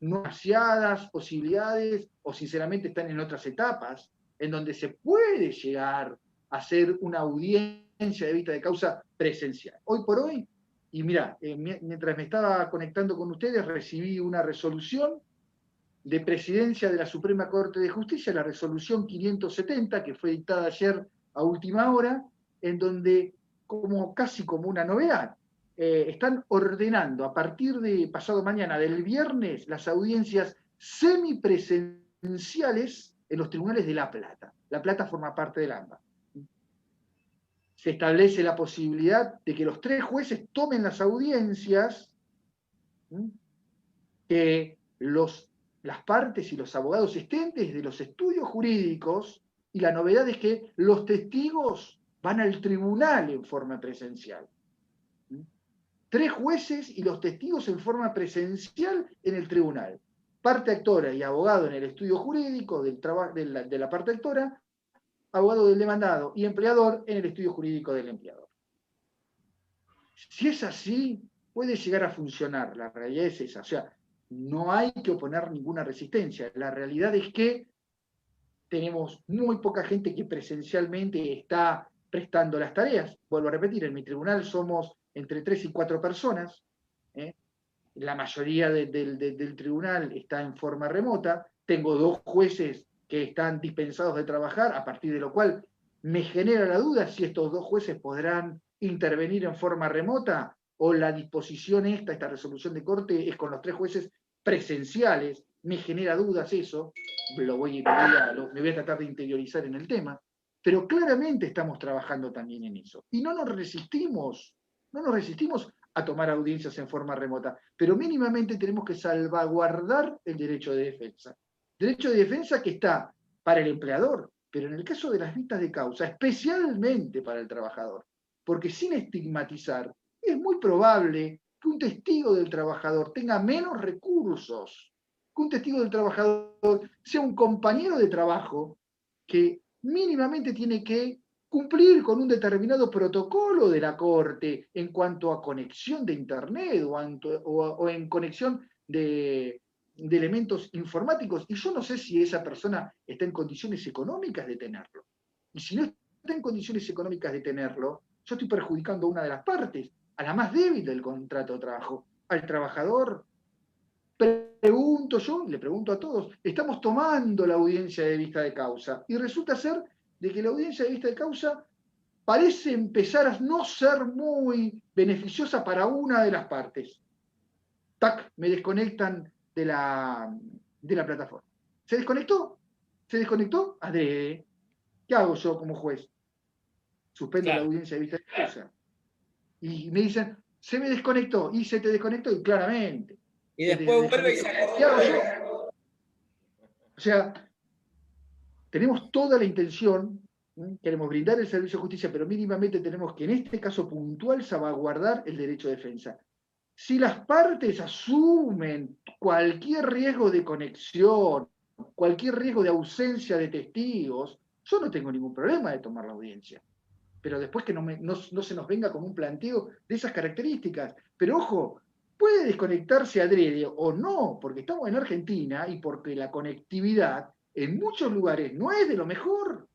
no hay demasiadas posibilidades, o sinceramente están en otras etapas, en donde se puede llegar a hacer una audiencia de vista de causa presencial. Hoy por hoy, y mira, mientras me estaba conectando con ustedes, recibí una resolución de presidencia de la Suprema Corte de Justicia, la resolución 570, que fue dictada ayer a última hora, en donde, casi como una novedad, están ordenando a partir de pasado mañana, del viernes, las audiencias semipresenciales en los tribunales de La Plata. La Plata forma parte del AMBA. Se establece la posibilidad de que los 3 jueces tomen las audiencias, que las partes y los abogados estén desde los estudios jurídicos, y la novedad es que los testigos van al tribunal en forma presencial. 3 jueces y los testigos en forma presencial en el tribunal. Parte actora y abogado en el estudio jurídico de la parte actora, abogado del demandado y empleador en el estudio jurídico del empleador. Si es así, puede llegar a funcionar. La realidad es esa. O sea, no hay que oponer ninguna resistencia. La realidad es que tenemos muy poca gente que presencialmente está prestando las tareas. Vuelvo a repetir, en mi tribunal somos entre 3 y 4 personas. La mayoría del tribunal está en forma remota. Tengo 2 jueces que están dispensados de trabajar, a partir de lo cual me genera la duda si estos 2 jueces podrán intervenir en forma remota, o la disposición esta resolución de corte es con los 3 jueces presenciales. Me genera dudas eso, me voy a tratar de interiorizar en el tema, pero claramente estamos trabajando también en eso. Y no nos resistimos a tomar audiencias en forma remota, pero mínimamente tenemos que salvaguardar el derecho de defensa. Derecho de defensa que está para el empleador, pero en el caso de las vistas de causa, especialmente para el trabajador, porque sin estigmatizar, es muy probable que un testigo del trabajador tenga menos recursos, que un testigo del trabajador sea un compañero de trabajo que mínimamente tiene que cumplir con un determinado protocolo de la Corte en cuanto a conexión de Internet o en conexión de elementos informáticos, y yo no sé si esa persona está en condiciones económicas de tenerlo. Y si no está en condiciones económicas de tenerlo, yo estoy perjudicando a una de las partes, a la más débil del contrato de trabajo, al trabajador. Le pregunto a todos, estamos tomando la audiencia de vista de causa, y resulta ser de que la audiencia de vista de causa parece empezar a no ser muy beneficiosa para una de las partes. ¡Tac! Me desconectan de la plataforma. ¿Se desconectó? ¿Se desconectó? Adrede. ¿Qué hago yo como juez? Suspendo la audiencia de vista de causa. Y me dicen, se me desconectó. Y se te desconectó, y claramente. Y después vuelve y se acordó. ¿Qué hago yo? O sea, tenemos toda la intención, queremos brindar el servicio de justicia, pero mínimamente tenemos que en este caso puntual salvaguardar el derecho de defensa. Si las partes asumen cualquier riesgo de conexión, cualquier riesgo de ausencia de testigos, yo no tengo ningún problema de tomar la audiencia. Pero después que no se nos venga como un planteo de esas características. Pero ojo, puede desconectarse adrede o no, porque estamos en Argentina y porque la conectividad en muchos lugares no es de lo mejor.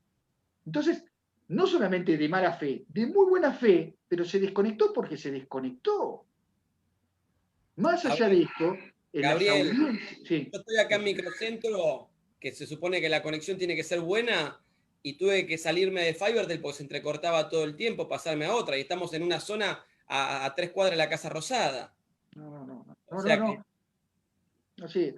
Entonces, no solamente de mala fe, de muy buena fe, pero se desconectó porque se desconectó. Más allá de esto, en Gabriel, las audiencias... Sí. Yo estoy acá en Microcentro, que se supone que la conexión tiene que ser buena, y tuve que salirme de Fivertel porque se entrecortaba todo el tiempo, pasarme a otra, y estamos en una zona a 3 cuadras de la Casa Rosada. No. Sí,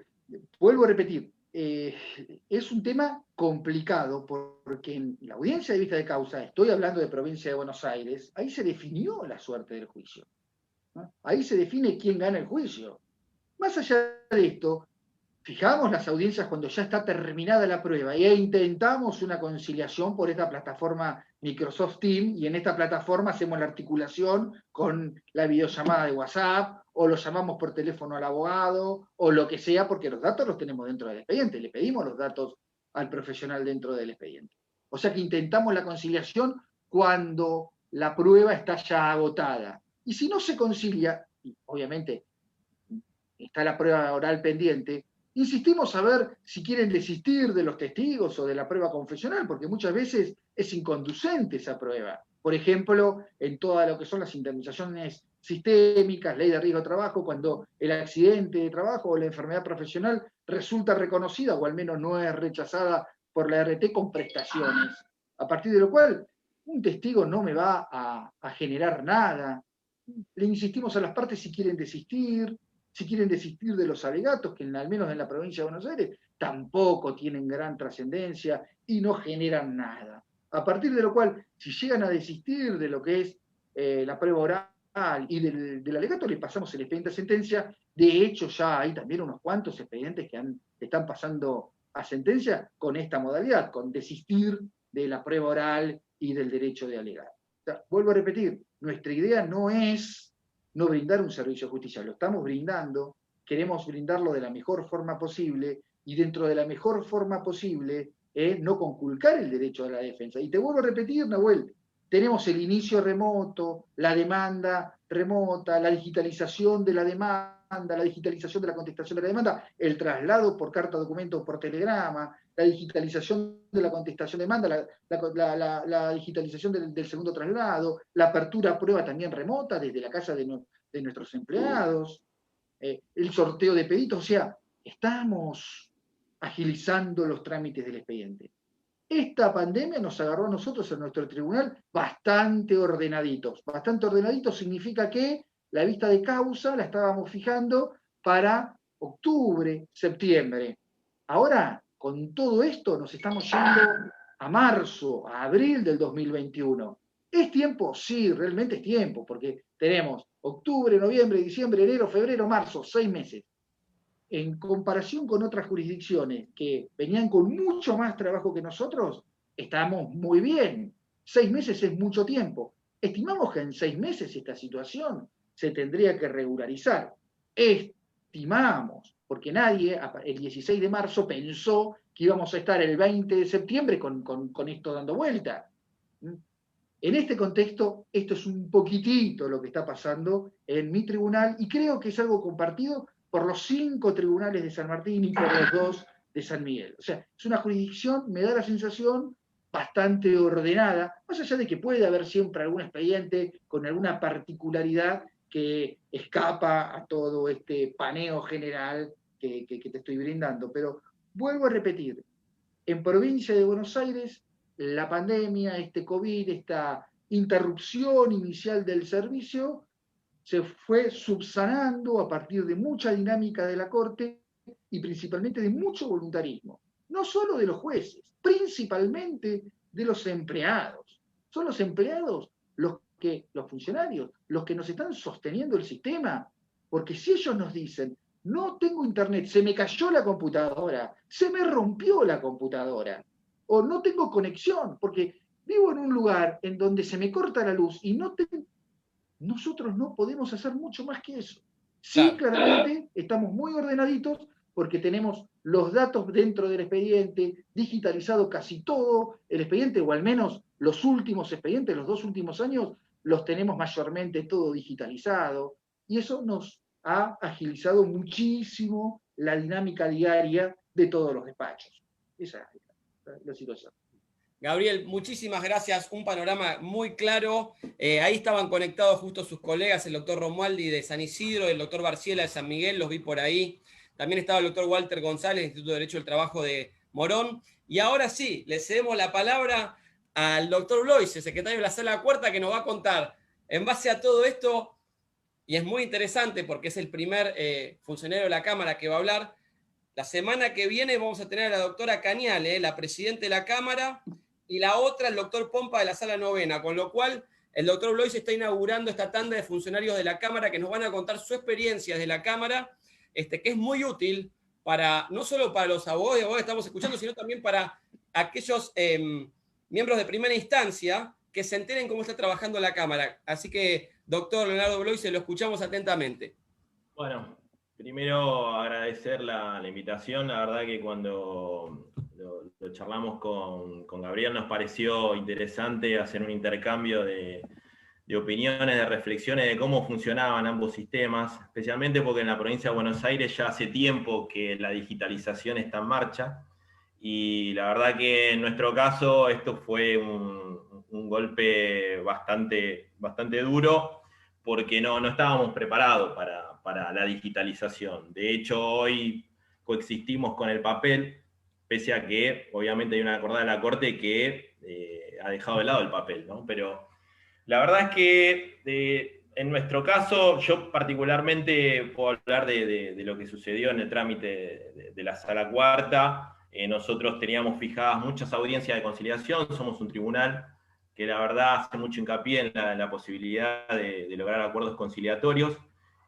vuelvo a repetir, es un tema complicado porque en la audiencia de vista de causa, estoy hablando de provincia de Buenos Aires, ahí se definió la suerte del juicio, ¿no? Ahí se define quién gana el juicio. Más allá de esto, fijamos las audiencias cuando ya está terminada la prueba e intentamos una conciliación por esta plataforma Microsoft Teams, y en esta plataforma hacemos la articulación con la videollamada de WhatsApp, o lo llamamos por teléfono al abogado, o lo que sea, porque los datos los tenemos dentro del expediente, le pedimos los datos al profesional dentro del expediente. O sea que intentamos la conciliación cuando la prueba está ya agotada. Y si no se concilia, y obviamente está la prueba oral pendiente, insistimos a ver si quieren desistir de los testigos o de la prueba confesional, porque muchas veces es inconducente esa prueba. Por ejemplo, en todo lo que son las indemnizaciones sistémicas, ley de riesgo de trabajo, cuando el accidente de trabajo o la enfermedad profesional resulta reconocida o al menos no es rechazada por la RT con prestaciones, a partir de lo cual un testigo no me va a generar nada. Le insistimos a las partes si quieren desistir de los alegatos, que al menos en la provincia de Buenos Aires tampoco tienen gran trascendencia y no generan nada. A partir de lo cual, si llegan a desistir de lo que es la prueba oral y del alegato, le pasamos el expediente a sentencia. De hecho, ya hay también unos cuantos expedientes que están pasando a sentencia con esta modalidad, con desistir de la prueba oral y del derecho de alegar. O sea, vuelvo a repetir, nuestra idea no es no brindar un servicio de justicia, lo estamos brindando, queremos brindarlo de la mejor forma posible y dentro de la mejor forma posible no conculcar el derecho a la defensa. Y te vuelvo a repetir, Nahuel, tenemos el inicio remoto, la demanda remota, la digitalización de la demanda, la digitalización de la contestación de la demanda, el traslado por carta documento por telegrama, la digitalización de la contestación de demanda, la digitalización del segundo traslado, la apertura a prueba también remota desde la casa de nuestros empleados, el sorteo de pedidos, o sea, estamos agilizando los trámites del expediente. Esta pandemia nos agarró a nosotros en nuestro tribunal bastante ordenaditos. Bastante ordenaditos significa que la vista de causa la estábamos fijando para octubre, septiembre. Ahora, con todo esto, nos estamos yendo a marzo, a abril del 2021. ¿Es tiempo? Sí, realmente es tiempo, porque tenemos octubre, noviembre, diciembre, enero, febrero, marzo, 6 meses. En comparación con otras jurisdicciones que venían con mucho más trabajo que nosotros, estamos muy bien. 6 meses es mucho tiempo. Estimamos que en 6 meses esta situación se tendría que regularizar. Estimamos, porque nadie el 16 de marzo pensó que íbamos a estar el 20 de septiembre con esto dando vuelta. En este contexto, esto es un poquitito lo que está pasando en mi tribunal y creo que es algo compartido por los 5 tribunales de San Martín y por los 2 de San Miguel. O sea, es una jurisdicción, me da la sensación, bastante ordenada, más allá de que puede haber siempre algún expediente con alguna particularidad que escapa a todo este paneo general que te estoy brindando. Pero vuelvo a repetir, en provincia de Buenos Aires, la pandemia, este COVID, esta interrupción inicial del servicio, se fue subsanando a partir de mucha dinámica de la Corte y principalmente de mucho voluntarismo. No solo de los jueces, principalmente de los empleados. Son los empleados los funcionarios, los que nos están sosteniendo el sistema. Porque si ellos nos dicen, no tengo internet, se me cayó la computadora, se me rompió la computadora, o no tengo conexión, porque vivo en un lugar en donde se me corta la luz y no tengo... Nosotros no podemos hacer mucho más que eso. Sí, claramente estamos muy ordenaditos porque tenemos los datos dentro del expediente, digitalizado casi todo, el expediente, o al menos los últimos expedientes, los 2 últimos años, los tenemos mayormente todo digitalizado, y eso nos ha agilizado muchísimo la dinámica diaria de todos los despachos. Esa es la situación. Gabriel, muchísimas gracias, un panorama muy claro. Ahí estaban conectados justo sus colegas, el doctor Romualdi de San Isidro, el doctor Barciela de San Miguel, los vi por ahí. También estaba el doctor Walter González, Instituto de Derecho del Trabajo de Morón. Y ahora sí, le cedemos la palabra al doctor Bloise, secretario de la Sala Cuarta, que nos va a contar, en base a todo esto, y es muy interesante porque es el primer funcionario de la Cámara que va a hablar. La semana que viene vamos a tener a la doctora Cañale, la presidenta de la Cámara, y la otra, el doctor Pompa de la Sala Novena, con lo cual el doctor Bloise está inaugurando esta tanda de funcionarios de la Cámara que nos van a contar su experiencia de la Cámara, que es muy útil para, no solo para los abogados y abogadas que estamos escuchando, sino también para aquellos miembros de primera instancia que se enteren cómo está trabajando la Cámara. Así que, doctor Leonardo Bloise, lo escuchamos atentamente. Bueno, primero agradecer la invitación. La verdad que cuando lo charlamos con Gabriel, nos pareció interesante hacer un intercambio de opiniones, de reflexiones de cómo funcionaban ambos sistemas, especialmente porque en la provincia de Buenos Aires ya hace tiempo que la digitalización está en marcha, y la verdad que en nuestro caso esto fue un golpe bastante duro, porque no estábamos preparados para la digitalización. De hecho, hoy coexistimos con el papel, pese a que obviamente hay una acordada de la Corte que ha dejado de lado el papel, ¿no? Pero la verdad es que en nuestro caso, yo particularmente puedo hablar de lo que sucedió en el trámite de la Sala Cuarta. Nosotros teníamos fijadas muchas audiencias de conciliación, somos un tribunal que la verdad hace mucho hincapié en la posibilidad de lograr acuerdos conciliatorios,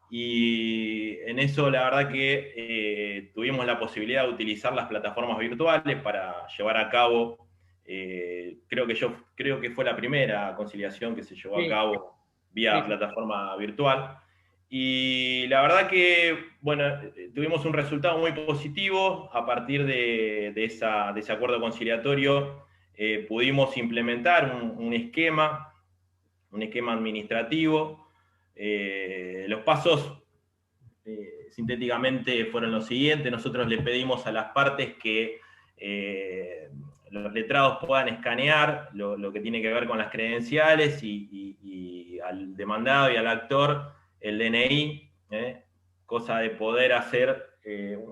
y en eso la verdad que tuvimos la posibilidad de utilizar las plataformas virtuales para llevar a cabo, creo que fue la primera conciliación que se llevó a cabo vía plataforma virtual. Y la verdad que, bueno, tuvimos un resultado muy positivo. A partir de ese acuerdo conciliatorio pudimos implementar un esquema administrativo. Los pasos sintéticamente fueron los siguientes. Nosotros le pedimos a las partes que los letrados puedan escanear lo que tiene que ver con las credenciales, y al demandado y al actor el DNI, cosa de poder hacer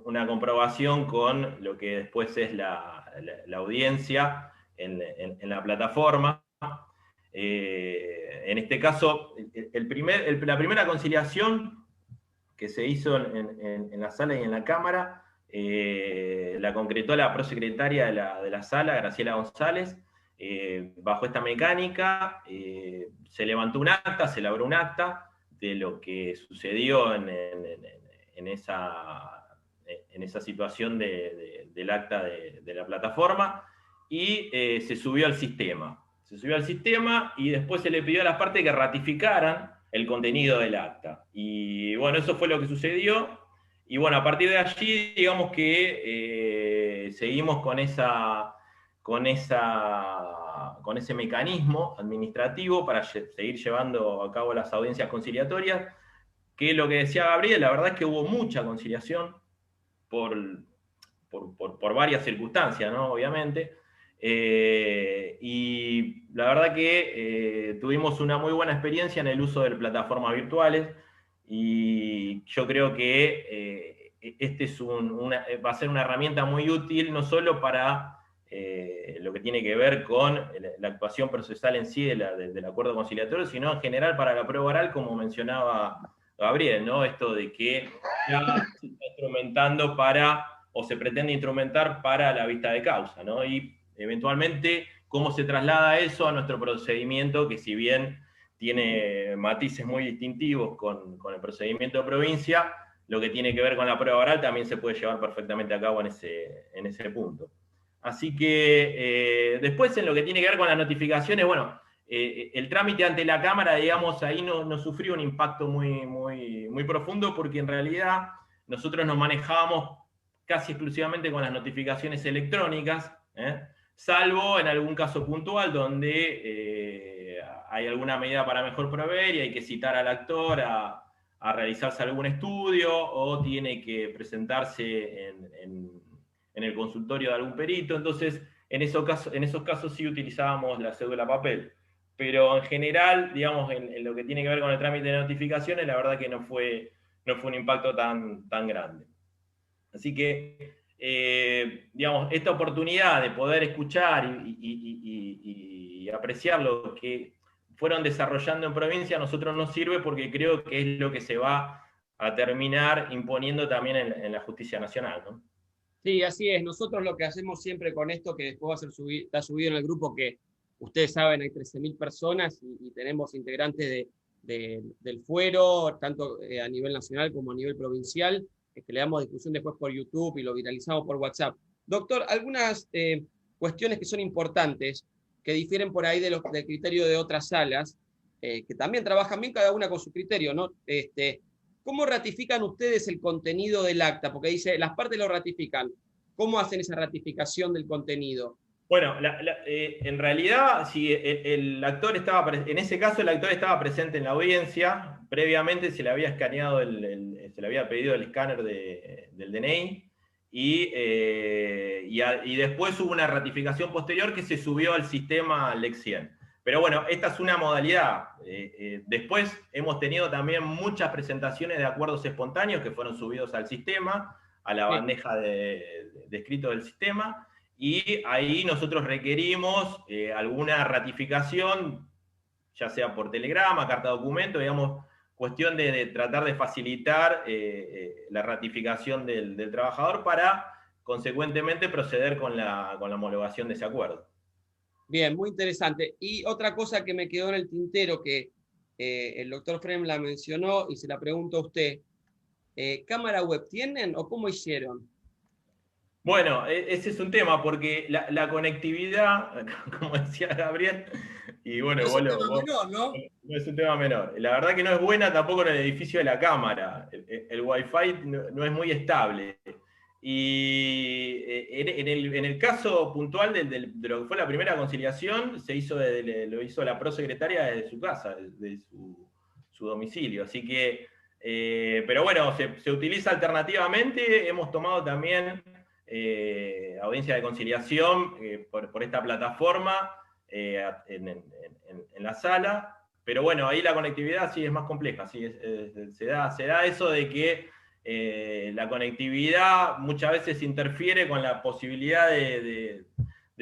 una comprobación con lo que después es la audiencia en la plataforma. En este caso, la primera conciliación que se hizo en la sala y en la Cámara, la concretó la prosecretaria de la sala, Graciela González. Bajo esta mecánica se levantó un acta, se elaboró un acta de lo que sucedió en esa situación del acta de la plataforma, y se subió al sistema. Se subió al sistema y después se le pidió a las partes que ratificaran el contenido del acta. Y bueno, eso fue lo que sucedió. Y bueno, a partir de allí, digamos que seguimos con ese mecanismo administrativo para seguir llevando a cabo las audiencias conciliatorias, que lo que decía Gabriel, la verdad es que hubo mucha conciliación por varias circunstancias, ¿no? Obviamente. Y la verdad que tuvimos una muy buena experiencia en el uso de plataformas virtuales, y yo creo que este va a ser una herramienta muy útil, no solo para lo que tiene que ver con la actuación procesal en sí del acuerdo conciliatorio, sino en general para la prueba oral, como mencionaba Gabriel, ¿no? Esto de que ya se está instrumentando o se pretende instrumentar para la vista de causa, ¿no? Y eventualmente cómo se traslada eso a nuestro procedimiento, que si bien tiene matices muy distintivos con el procedimiento de provincia, lo que tiene que ver con la prueba oral también se puede llevar perfectamente a cabo en ese punto. Así que después, en lo que tiene que ver con las notificaciones, bueno, el trámite ante la Cámara, digamos, ahí no sufrió un impacto muy profundo, porque en realidad nosotros nos manejábamos casi exclusivamente con las notificaciones electrónicas, salvo en algún caso puntual donde hay alguna medida para mejor proveer y hay que citar al actor a realizarse algún estudio, o tiene que presentarse en el consultorio de algún perito. Entonces, en esos casos sí utilizábamos la cédula papel. Pero en general, digamos, en lo que tiene que ver con el trámite de notificaciones, la verdad que no fue un impacto tan grande. Así que, digamos, esta oportunidad de poder escuchar y apreciar lo que fueron desarrollando en provincia, a nosotros nos sirve, porque creo que es lo que se va a terminar imponiendo también en la justicia nacional, ¿no? Sí, así es. Nosotros lo que hacemos siempre con esto, que después está subido en el grupo, que ustedes saben, hay 13.000 personas y tenemos integrantes del fuero, tanto a nivel nacional como a nivel provincial, que le damos difusión después por YouTube y lo viralizamos por WhatsApp. Doctor, algunas cuestiones que son importantes, que difieren por ahí del criterio de otras salas, que también trabajan bien, cada una con su criterio, ¿no? ¿Cómo ratifican ustedes el contenido del acta? Porque dice, las partes lo ratifican ¿Cómo hacen esa ratificación del contenido? Bueno, en realidad, si el actor estaba, en ese caso el actor estaba presente en la audiencia, previamente se le había escaneado, se le había pedido el escáner del DNI, y después hubo una ratificación posterior que se subió al sistema Lex100. Pero bueno, esta es una modalidad. Después hemos tenido también muchas presentaciones de acuerdos espontáneos que fueron subidos al sistema, a la bandeja de escrito del sistema, y ahí nosotros requerimos alguna ratificación, ya sea por telegrama, carta documento, digamos, cuestión de tratar de facilitar la ratificación del trabajador para, consecuentemente, proceder con la homologación de ese acuerdo. Bien, muy interesante. Y otra cosa que me quedó en el tintero, que el doctor Frem la mencionó y se la pregunto a usted, ¿cámara web tienen o cómo hicieron? Bueno, ese es un tema, porque la conectividad, como decía Gabriel, y bueno, No es un tema menor, ¿no? no es un tema menor. La verdad que no es buena tampoco en el edificio de la Cámara. El Wi-Fi no es muy estable. Y en el caso puntual de lo que fue la primera conciliación, lo hizo la prosecretaria desde su casa, desde su domicilio. Así que, pero bueno, se utiliza alternativamente. Hemos tomado también audiencia de conciliación por esta plataforma en la sala, pero bueno, ahí la conectividad sí es más compleja, ¿sí? Se da eso de que la conectividad muchas veces interfiere con la posibilidad de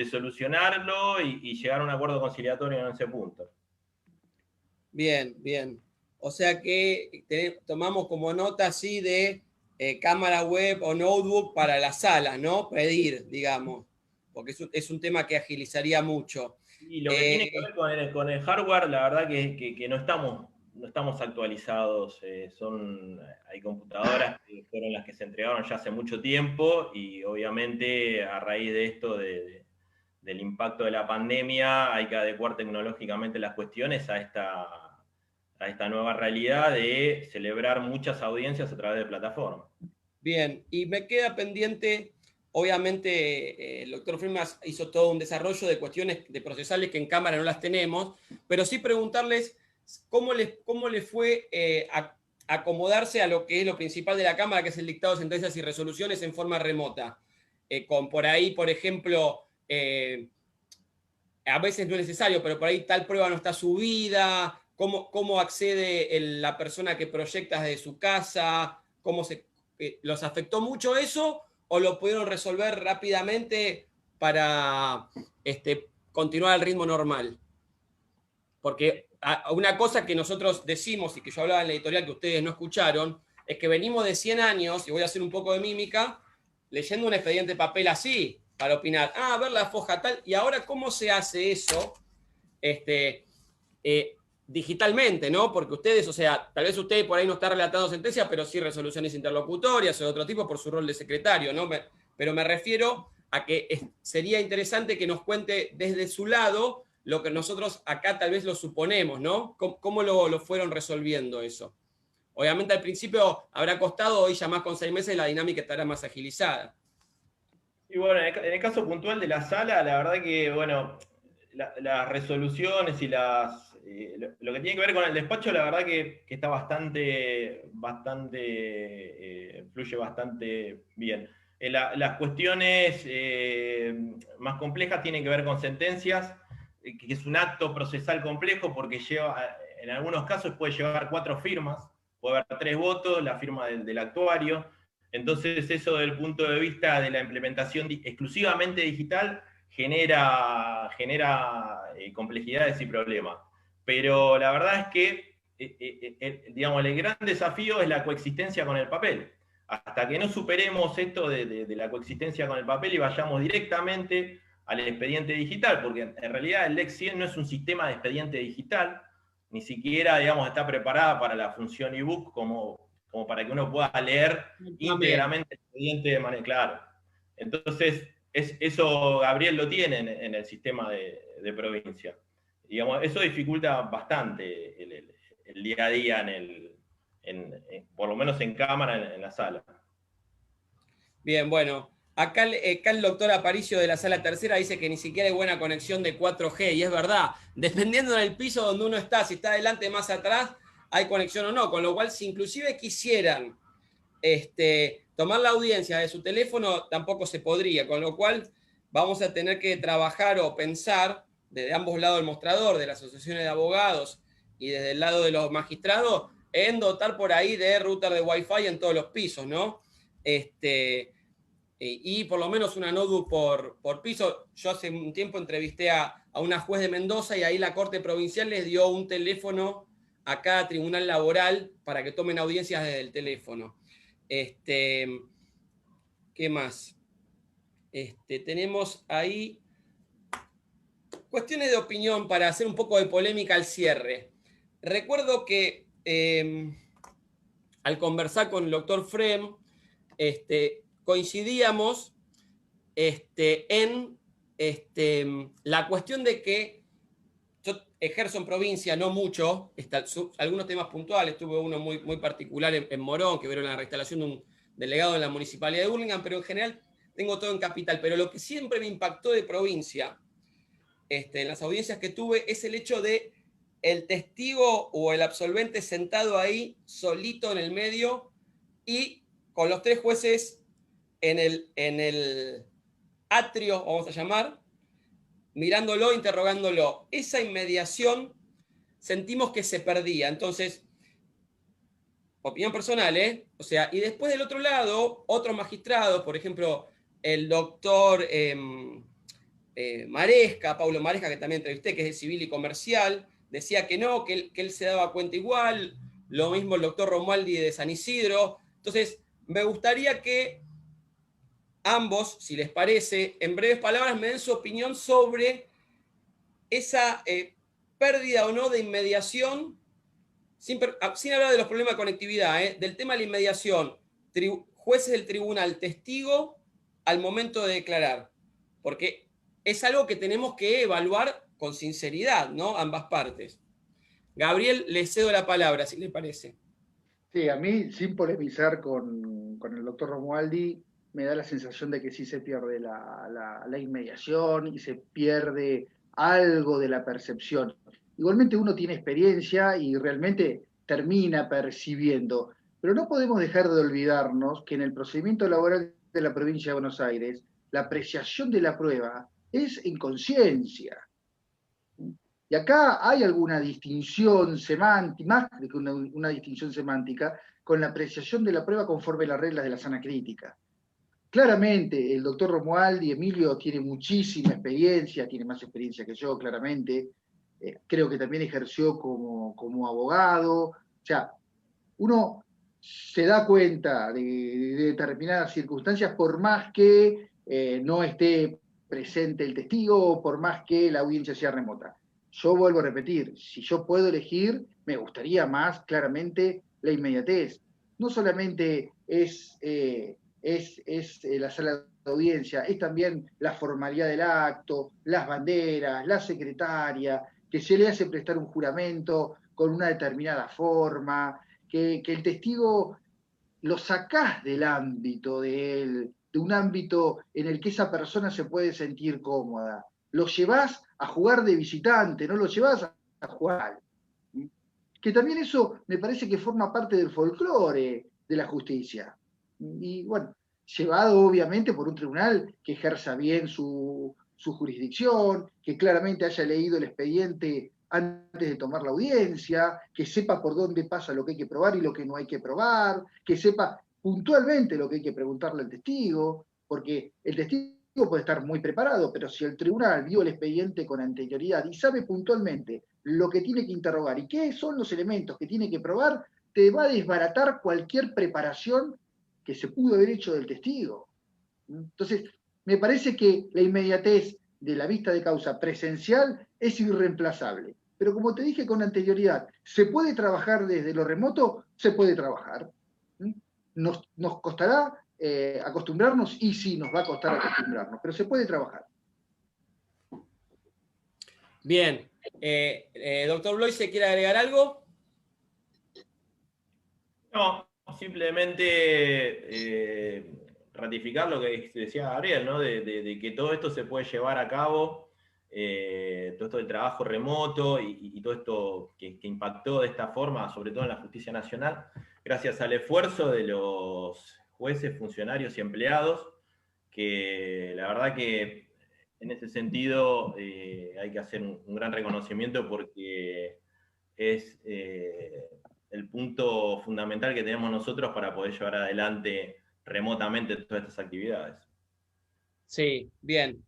solucionarlo y llegar a un acuerdo conciliatorio en ese punto. Bien, bien. O sea que tomamos como nota así de cámara web o notebook para las salas, ¿no? Pedir, digamos, porque es un tema que agilizaría mucho. Y lo que tiene que ver con el hardware, la verdad que no estamos actualizados. Hay computadoras que fueron las que se entregaron ya hace mucho tiempo, y obviamente a raíz de esto, del impacto de la pandemia, hay que adecuar tecnológicamente las cuestiones a esta nueva realidad de celebrar muchas audiencias a través de plataformas. Bien, y me queda pendiente, obviamente el doctor Frimas hizo todo un desarrollo de cuestiones de procesales que en cámara no las tenemos, pero sí preguntarles cómo les fue acomodarse a lo que es lo principal de la cámara, que es el dictado de sentencias y resoluciones en forma remota. Con por ahí, por ejemplo, a veces no es necesario, pero por ahí tal prueba no está subida, cómo accede la persona que proyecta desde su casa, ¿los afectó mucho eso o lo pudieron resolver rápidamente para continuar al ritmo normal? Porque una cosa que nosotros decimos y que yo hablaba en la editorial que ustedes no escucharon, es que venimos de 100 años, y voy a hacer un poco de mímica, leyendo un expediente de papel así, para opinar, a ver la foja tal, y ahora cómo se hace eso digitalmente, ¿no? Porque ustedes, o sea, tal vez usted por ahí no está relatando sentencias, pero sí resoluciones interlocutorias o de otro tipo por su rol de secretario, ¿no? Pero me refiero a que sería interesante que nos cuente desde su lado lo que nosotros acá tal vez lo suponemos, ¿no? ¿Cómo lo fueron resolviendo eso? Obviamente al principio habrá costado, hoy ya más con 6 meses la dinámica estará más agilizada. Y bueno, en el caso puntual de la sala, la verdad que, bueno, las resoluciones y lo que tiene que ver con el despacho, la verdad que está fluye bastante bien. Las cuestiones más complejas tienen que ver con sentencias, que es un acto procesal complejo porque en algunos casos puede llevar 4 firmas, puede haber 3 votos, la firma del actuario. Entonces eso, desde el punto de vista de la implementación exclusivamente digital, genera complejidades y problemas. Pero la verdad es que digamos, el gran desafío es la coexistencia con el papel. Hasta que no superemos esto de la coexistencia con el papel y vayamos directamente al expediente digital, porque en realidad el Lex100 no es un sistema de expediente digital, ni siquiera, digamos, está preparada para la función ebook como para que uno pueda leer íntegramente el expediente de manera clara. Entonces, eso Gabriel lo tiene en el sistema de provincia. Digamos, eso dificulta bastante el día a día, por lo menos en cámara, en la sala. Bien, bueno, Acá el doctor Aparicio de la sala tercera dice que ni siquiera hay buena conexión de 4G, y es verdad, dependiendo del piso donde uno está, si está adelante más atrás, hay conexión o no, con lo cual si inclusive quisieran tomar la audiencia de su teléfono, tampoco se podría, con lo cual vamos a tener que trabajar o pensar desde ambos lados del mostrador, de las asociaciones de abogados y desde el lado de los magistrados, en dotar por ahí de router de Wi-Fi en todos los pisos, ¿no? Y por lo menos una notebook por piso. Yo hace un tiempo entrevisté a una juez de Mendoza y ahí la Corte Provincial les dio un teléfono a cada tribunal laboral para que tomen audiencias desde el teléfono. ¿Qué más? Tenemos ahí cuestiones de opinión para hacer un poco de polémica al cierre. Recuerdo que al conversar con el doctor Frem, coincidíamos en la cuestión de que yo ejerzo en provincia, no mucho, algunos temas puntuales, tuve uno muy, muy particular en Morón, que vieron la reinstalación de un delegado en la Municipalidad de Hurlingham, pero en general tengo todo en capital. Pero lo que siempre me impactó de provincia, en las audiencias que tuve, es el hecho de el testigo o el absolvente sentado ahí, solito en el medio, y con los 3 jueces en el atrio, vamos a llamar, mirándolo, interrogándolo. Esa inmediación sentimos que se perdía. Entonces, opinión personal, O sea, y después del otro lado, otros magistrados, por ejemplo, el doctor Maresca, Pablo Maresca, que también entrevisté, que es de civil y comercial, decía que no, que él se daba cuenta igual. Lo mismo el doctor Romualdi de San Isidro. Entonces, me gustaría que ambos, si les parece, en breves palabras me den su opinión sobre esa pérdida o no de inmediación, sin hablar de los problemas de conectividad, del tema de la inmediación, jueces del tribunal, testigo al momento de declarar, porque es algo que tenemos que evaluar con sinceridad, ¿no? Ambas partes. Gabriel, le cedo la palabra, si le parece. Sí, a mí, sin polemizar con el doctor Romualdi, me da la sensación de que sí se pierde la inmediación y se pierde algo de la percepción. Igualmente uno tiene experiencia y realmente termina percibiendo, pero no podemos dejar de olvidarnos que en el procedimiento laboral de la provincia de Buenos Aires, la apreciación de la prueba es en conciencia. Y acá hay alguna distinción semántica, más que una distinción semántica, con la apreciación de la prueba conforme a las reglas de la sana crítica. Claramente, el doctor Romualdi, Emilio, tiene muchísima experiencia, tiene más experiencia que yo, claramente. Creo que también ejerció como abogado. O sea, uno se da cuenta de determinadas circunstancias por más que no esté presente el testigo, por más que la audiencia sea remota. Yo vuelvo a repetir, si yo puedo elegir, me gustaría más claramente la inmediatez. No solamente es la sala de audiencia, es también la formalidad del acto, las banderas, la secretaria, que se le hace prestar un juramento con una determinada forma, que el testigo lo sacás del ámbito de él, de un ámbito en el que esa persona se puede sentir cómoda. Lo llevás a jugar de visitante, no lo llevás a jugar. Que también eso me parece que forma parte del folclore de la justicia. Y bueno, llevado obviamente por un tribunal que ejerza bien su jurisdicción, que claramente haya leído el expediente antes de tomar la audiencia, que sepa por dónde pasa lo que hay que probar y lo que no hay que probar, que sepa puntualmente lo que hay que preguntarle al testigo, porque el testigo puede estar muy preparado, pero si el tribunal vio el expediente con anterioridad y sabe puntualmente lo que tiene que interrogar y qué son los elementos que tiene que probar, te va a desbaratar cualquier preparación que se pudo haber hecho del testigo. Entonces, me parece que la inmediatez de la vista de causa presencial es irreemplazable. Pero como te dije con anterioridad, ¿se puede trabajar desde lo remoto? Se puede trabajar. Nos costará acostumbrarnos, y sí, nos va a costar acostumbrarnos, pero se puede trabajar. Bien. Doctor Bloise, ¿quiere agregar algo? No, simplemente ratificar lo que decía Gabriel, ¿no? De que todo esto se puede llevar a cabo, todo esto del trabajo remoto y todo esto que impactó de esta forma, sobre todo en la justicia nacional, gracias al esfuerzo de los jueces, funcionarios y empleados, que la verdad que en ese sentido hay que hacer un gran reconocimiento porque es el punto fundamental que tenemos nosotros para poder llevar adelante remotamente todas estas actividades. Sí, bien.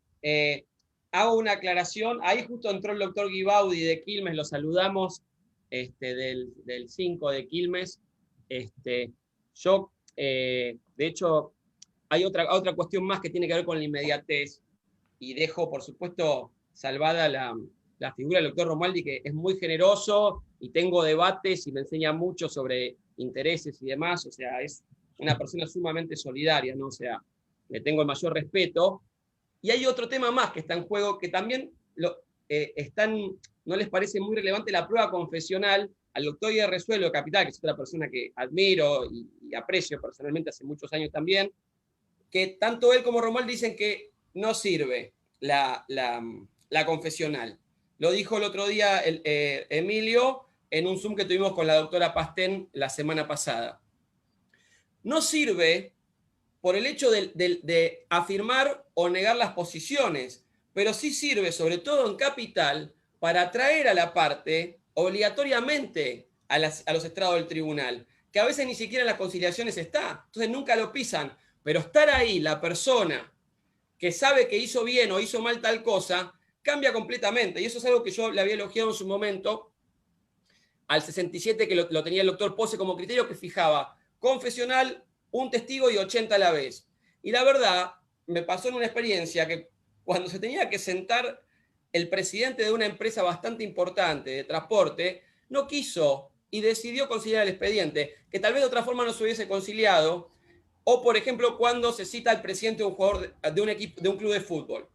Hago una aclaración. Ahí justo entró el doctor Guibaudi de Quilmes, lo saludamos, del 5 de Quilmes. Yo, de hecho, hay otra cuestión más que tiene que ver con la inmediatez, y dejo, por supuesto, salvada la figura del doctor Romualdi, que es muy generoso, y tengo debates y me enseña mucho sobre intereses y demás. O sea, es una persona sumamente solidaria, ¿no? O sea, le tengo el mayor respeto. Y hay otro tema más que está en juego, que también no les parece muy relevante: la prueba confesional. Al doctor I.R. Resuelo de Capital, que es otra persona que admiro y aprecio personalmente hace muchos años también, que tanto él como Romualdi dicen que no sirve la confesional. Lo dijo el otro día Emilio en un Zoom que tuvimos con la doctora Pastén la semana pasada. No sirve por el hecho de afirmar o negar las posiciones, pero sí sirve, sobre todo en Capital, para atraer a la parte obligatoriamente a los estrados del tribunal, que a veces ni siquiera en las conciliaciones está, entonces nunca lo pisan, pero estar ahí la persona que sabe que hizo bien o hizo mal tal cosa, cambia completamente. Y eso es algo que yo le había elogiado en su momento al 67, que lo tenía el doctor Pose como criterio, que fijaba confesional, un testigo y 80 a la vez. Y la verdad, me pasó en una experiencia que cuando se tenía que sentar el presidente de una empresa bastante importante de transporte, no quiso y decidió conciliar el expediente, que tal vez de otra forma no se hubiese conciliado. O, por ejemplo, cuando se cita al presidente de un jugador de un equipo, de un club de fútbol.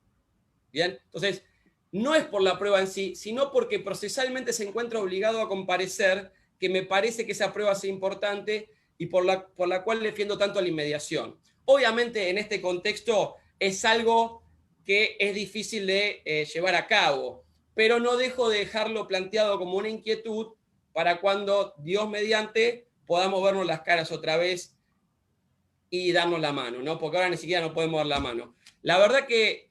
Bien, entonces, no es por la prueba en sí, sino porque procesalmente se encuentra obligado a comparecer, que me parece que esa prueba sea importante y por la cual defiendo tanto la inmediación. Obviamente, en este contexto es algo que es difícil de llevar a cabo, pero no dejo de dejarlo planteado como una inquietud para cuando, Dios mediante, podamos vernos las caras otra vez y darnos la mano, ¿no? Porque ahora ni siquiera nos podemos dar la mano. La verdad que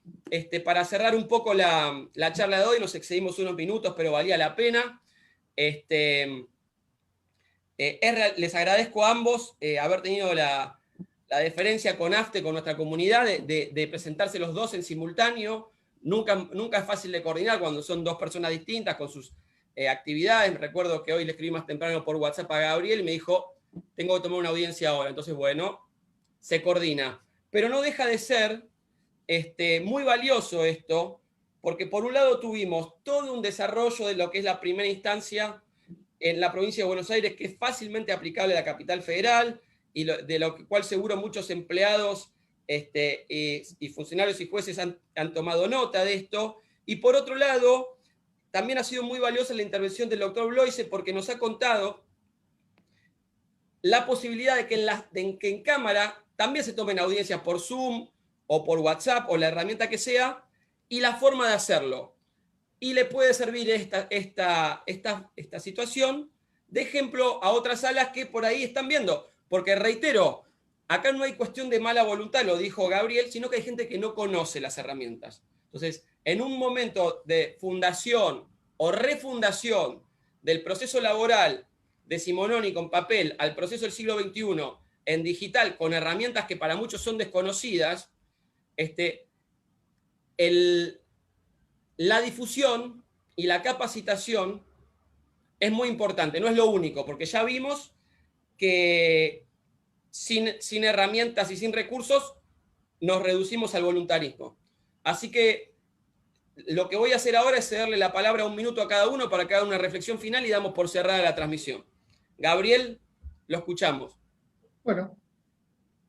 para cerrar un poco la charla de hoy, nos excedimos unos minutos, pero valía la pena. Les agradezco a ambos haber tenido la deferencia con AFTE, con nuestra comunidad, de presentarse los dos en simultáneo. Nunca es fácil de coordinar cuando son dos personas distintas con sus actividades. Recuerdo que hoy le escribí más temprano por WhatsApp a Gabriel y me dijo, tengo que tomar una audiencia ahora. Entonces, bueno, se coordina. Pero no deja de ser muy valioso esto, porque por un lado tuvimos todo un desarrollo de lo que es la primera instancia en la provincia de Buenos Aires, que es fácilmente aplicable a la capital federal, y de lo cual seguro muchos empleados y funcionarios y jueces han tomado nota de esto. Y por otro lado, también ha sido muy valiosa la intervención del doctor Bloise, porque nos ha contado la posibilidad de que en cámara también se tomen audiencias por Zoom o por WhatsApp o la herramienta que sea, y la forma de hacerlo. Y le puede servir esta situación de ejemplo a otras salas que por ahí están viendo. Porque reitero, acá no hay cuestión de mala voluntad, lo dijo Gabriel, sino que hay gente que no conoce las herramientas. Entonces, en un momento de fundación o refundación del proceso laboral decimonónico con papel al proceso del siglo XXI en digital, con herramientas que para muchos son desconocidas, la difusión y la capacitación es muy importante. No es lo único, porque ya vimos que sin herramientas y sin recursos nos reducimos al voluntarismo. Así que lo que voy a hacer ahora es cederle la palabra un minuto a cada uno para que haga una reflexión final y damos por cerrada la transmisión. Gabriel, lo escuchamos. Bueno,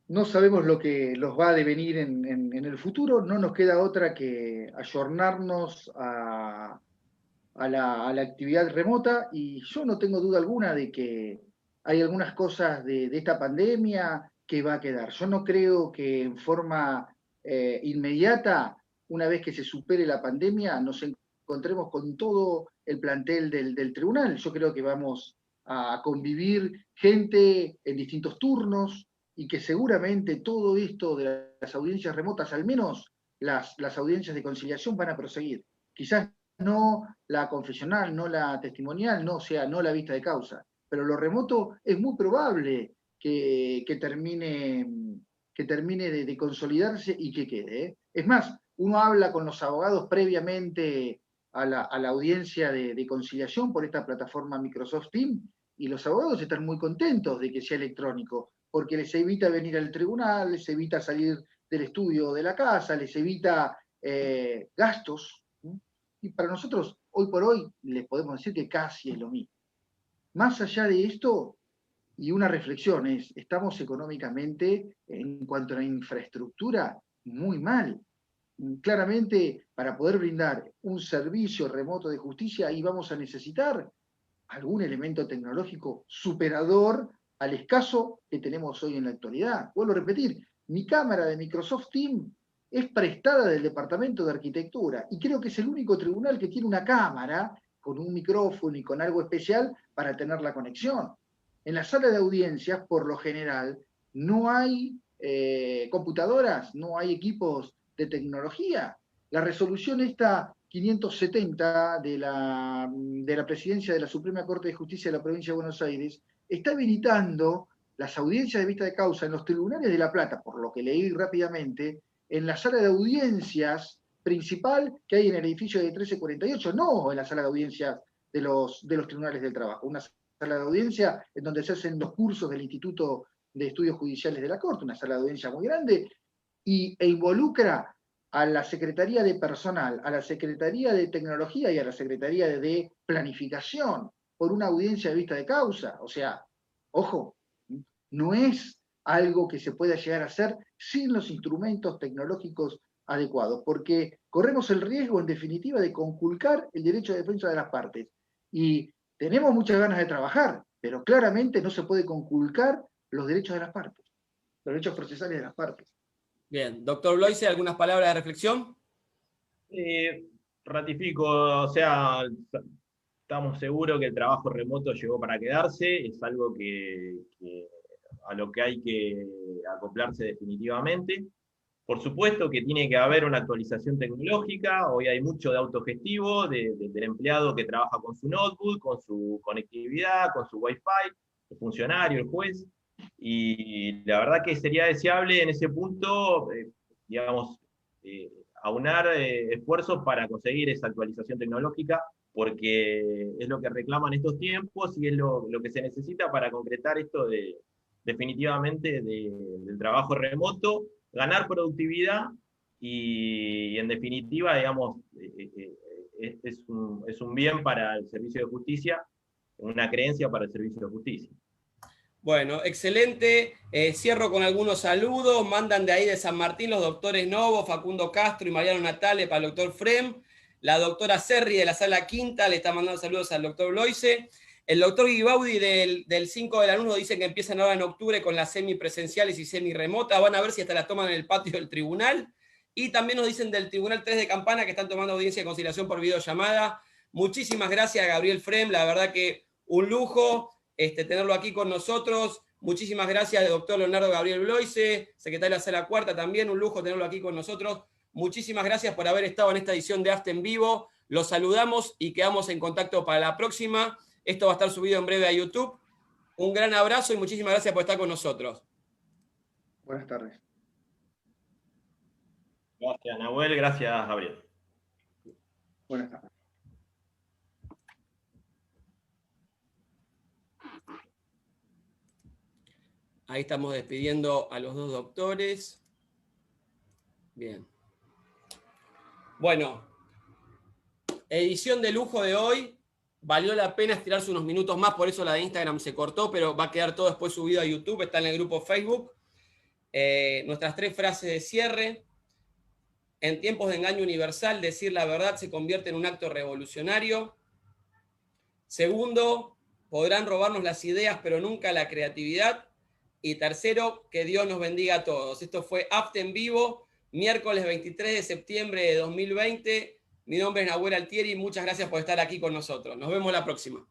no sabemos lo que los va a devenir en el futuro, no nos queda otra que ayornarnos a la actividad remota, y yo no tengo duda alguna de que hay algunas cosas de esta pandemia que va a quedar. Yo no creo que en forma inmediata, una vez que se supere la pandemia, nos encontremos con todo el plantel del tribunal. Yo creo que vamos a convivir gente en distintos turnos y que seguramente todo esto de las audiencias remotas, al menos las audiencias de conciliación, van a proseguir. Quizás no la confesional, no la testimonial, no la vista de causa, pero lo remoto es muy probable que termine de consolidarse y que quede. ¿eh? Es más, uno habla con los abogados previamente a la audiencia de conciliación por esta plataforma Microsoft Teams, y los abogados están muy contentos de que sea electrónico, porque les evita venir al tribunal, les evita salir del estudio de la casa, les evita gastos. Y para nosotros, hoy por hoy, les podemos decir que casi es lo mismo. Más allá de esto, y una reflexión es, estamos económicamente, en cuanto a la infraestructura, muy mal. Claramente, para poder brindar un servicio remoto de justicia, ahí vamos a necesitar algún elemento tecnológico superador al escaso que tenemos hoy en la actualidad. Vuelvo a repetir, mi cámara de Microsoft Teams es prestada del Departamento de Arquitectura y creo que es el único tribunal que tiene una cámara con un micrófono y con algo especial para tener la conexión. En la sala de audiencias, por lo general, no hay computadoras, no hay equipos de tecnología. La resolución esta 570 de la Presidencia de la Suprema Corte de Justicia de la Provincia de Buenos Aires está habilitando las audiencias de vista de causa en los tribunales de La Plata, por lo que leí rápidamente, en la sala de audiencias principal que hay en el edificio de 1348, no en la sala de audiencias de los tribunales del trabajo, una sala de audiencia en donde se hacen los cursos del Instituto de Estudios Judiciales de la Corte, una sala de audiencia muy grande, e involucra a la Secretaría de Personal, a la Secretaría de Tecnología y a la Secretaría de Planificación por una audiencia de vista de causa. O sea, ojo, no es algo que se pueda llegar a hacer sin los instrumentos tecnológicos adecuados, porque corremos el riesgo, en definitiva, de conculcar el derecho de defensa de las partes. Y tenemos muchas ganas de trabajar, pero claramente no se puede conculcar los derechos de las partes, los derechos procesales de las partes. Bien, doctor Bloise, ¿algunas palabras de reflexión? Ratifico, o sea, estamos seguros que el trabajo remoto llegó para quedarse, es algo a lo que hay que acoplarse definitivamente. Por supuesto que tiene que haber una actualización tecnológica, hoy hay mucho de autogestivo, del empleado que trabaja con su notebook, con su conectividad, con su Wi-Fi, el funcionario, el juez, y la verdad que sería deseable en ese punto, digamos, aunar esfuerzos para conseguir esa actualización tecnológica, porque es lo que reclaman estos tiempos y es lo que se necesita para concretar esto definitivamente del trabajo remoto, ganar productividad y en definitiva, digamos, es un bien para el servicio de justicia, una creencia para el servicio de justicia. Bueno, excelente. Cierro con algunos saludos. Mandan de ahí de San Martín los doctores Novo, Facundo Castro y Mariano Natale para el doctor Frem. La doctora Serri de la Sala Quinta le está mandando saludos al doctor Bloise. El doctor Guibaudi del 5 de la 1 dice que empiezan ahora en octubre con las semipresenciales y semi-remotas. Van a ver si hasta las toman en el patio del tribunal. Y también nos dicen del Tribunal 3 de Campana que están tomando audiencia de conciliación por videollamada. Muchísimas gracias a Gabriel Frem. La verdad que un lujo tenerlo aquí con nosotros. Muchísimas gracias, doctor Leonardo Gabriel Bloise, secretario de la Sala Cuarta, también un lujo tenerlo aquí con nosotros. Muchísimas gracias por haber estado en esta edición de AFTE en vivo. Los saludamos y quedamos en contacto para la próxima. Esto va a estar subido en breve a YouTube. Un gran abrazo y muchísimas gracias por estar con nosotros. Buenas tardes. Gracias, Nahuel. Gracias, Gabriel. Buenas tardes. Ahí estamos despidiendo a los dos doctores. Bien. Bueno, edición de lujo de hoy. Valió la pena estirarse unos minutos más, por eso la de Instagram se cortó, pero va a quedar todo después subido a YouTube, está en el grupo Facebook. Nuestras 3 frases de cierre. En tiempos de engaño universal, decir la verdad se convierte en un acto revolucionario. Segundo, podrán robarnos las ideas, pero nunca la creatividad. Y tercero, que Dios nos bendiga a todos. Esto fue AFTE en vivo, miércoles 23 de septiembre de 2020. Mi nombre es Nahuel Altieri y muchas gracias por estar aquí con nosotros. Nos vemos la próxima.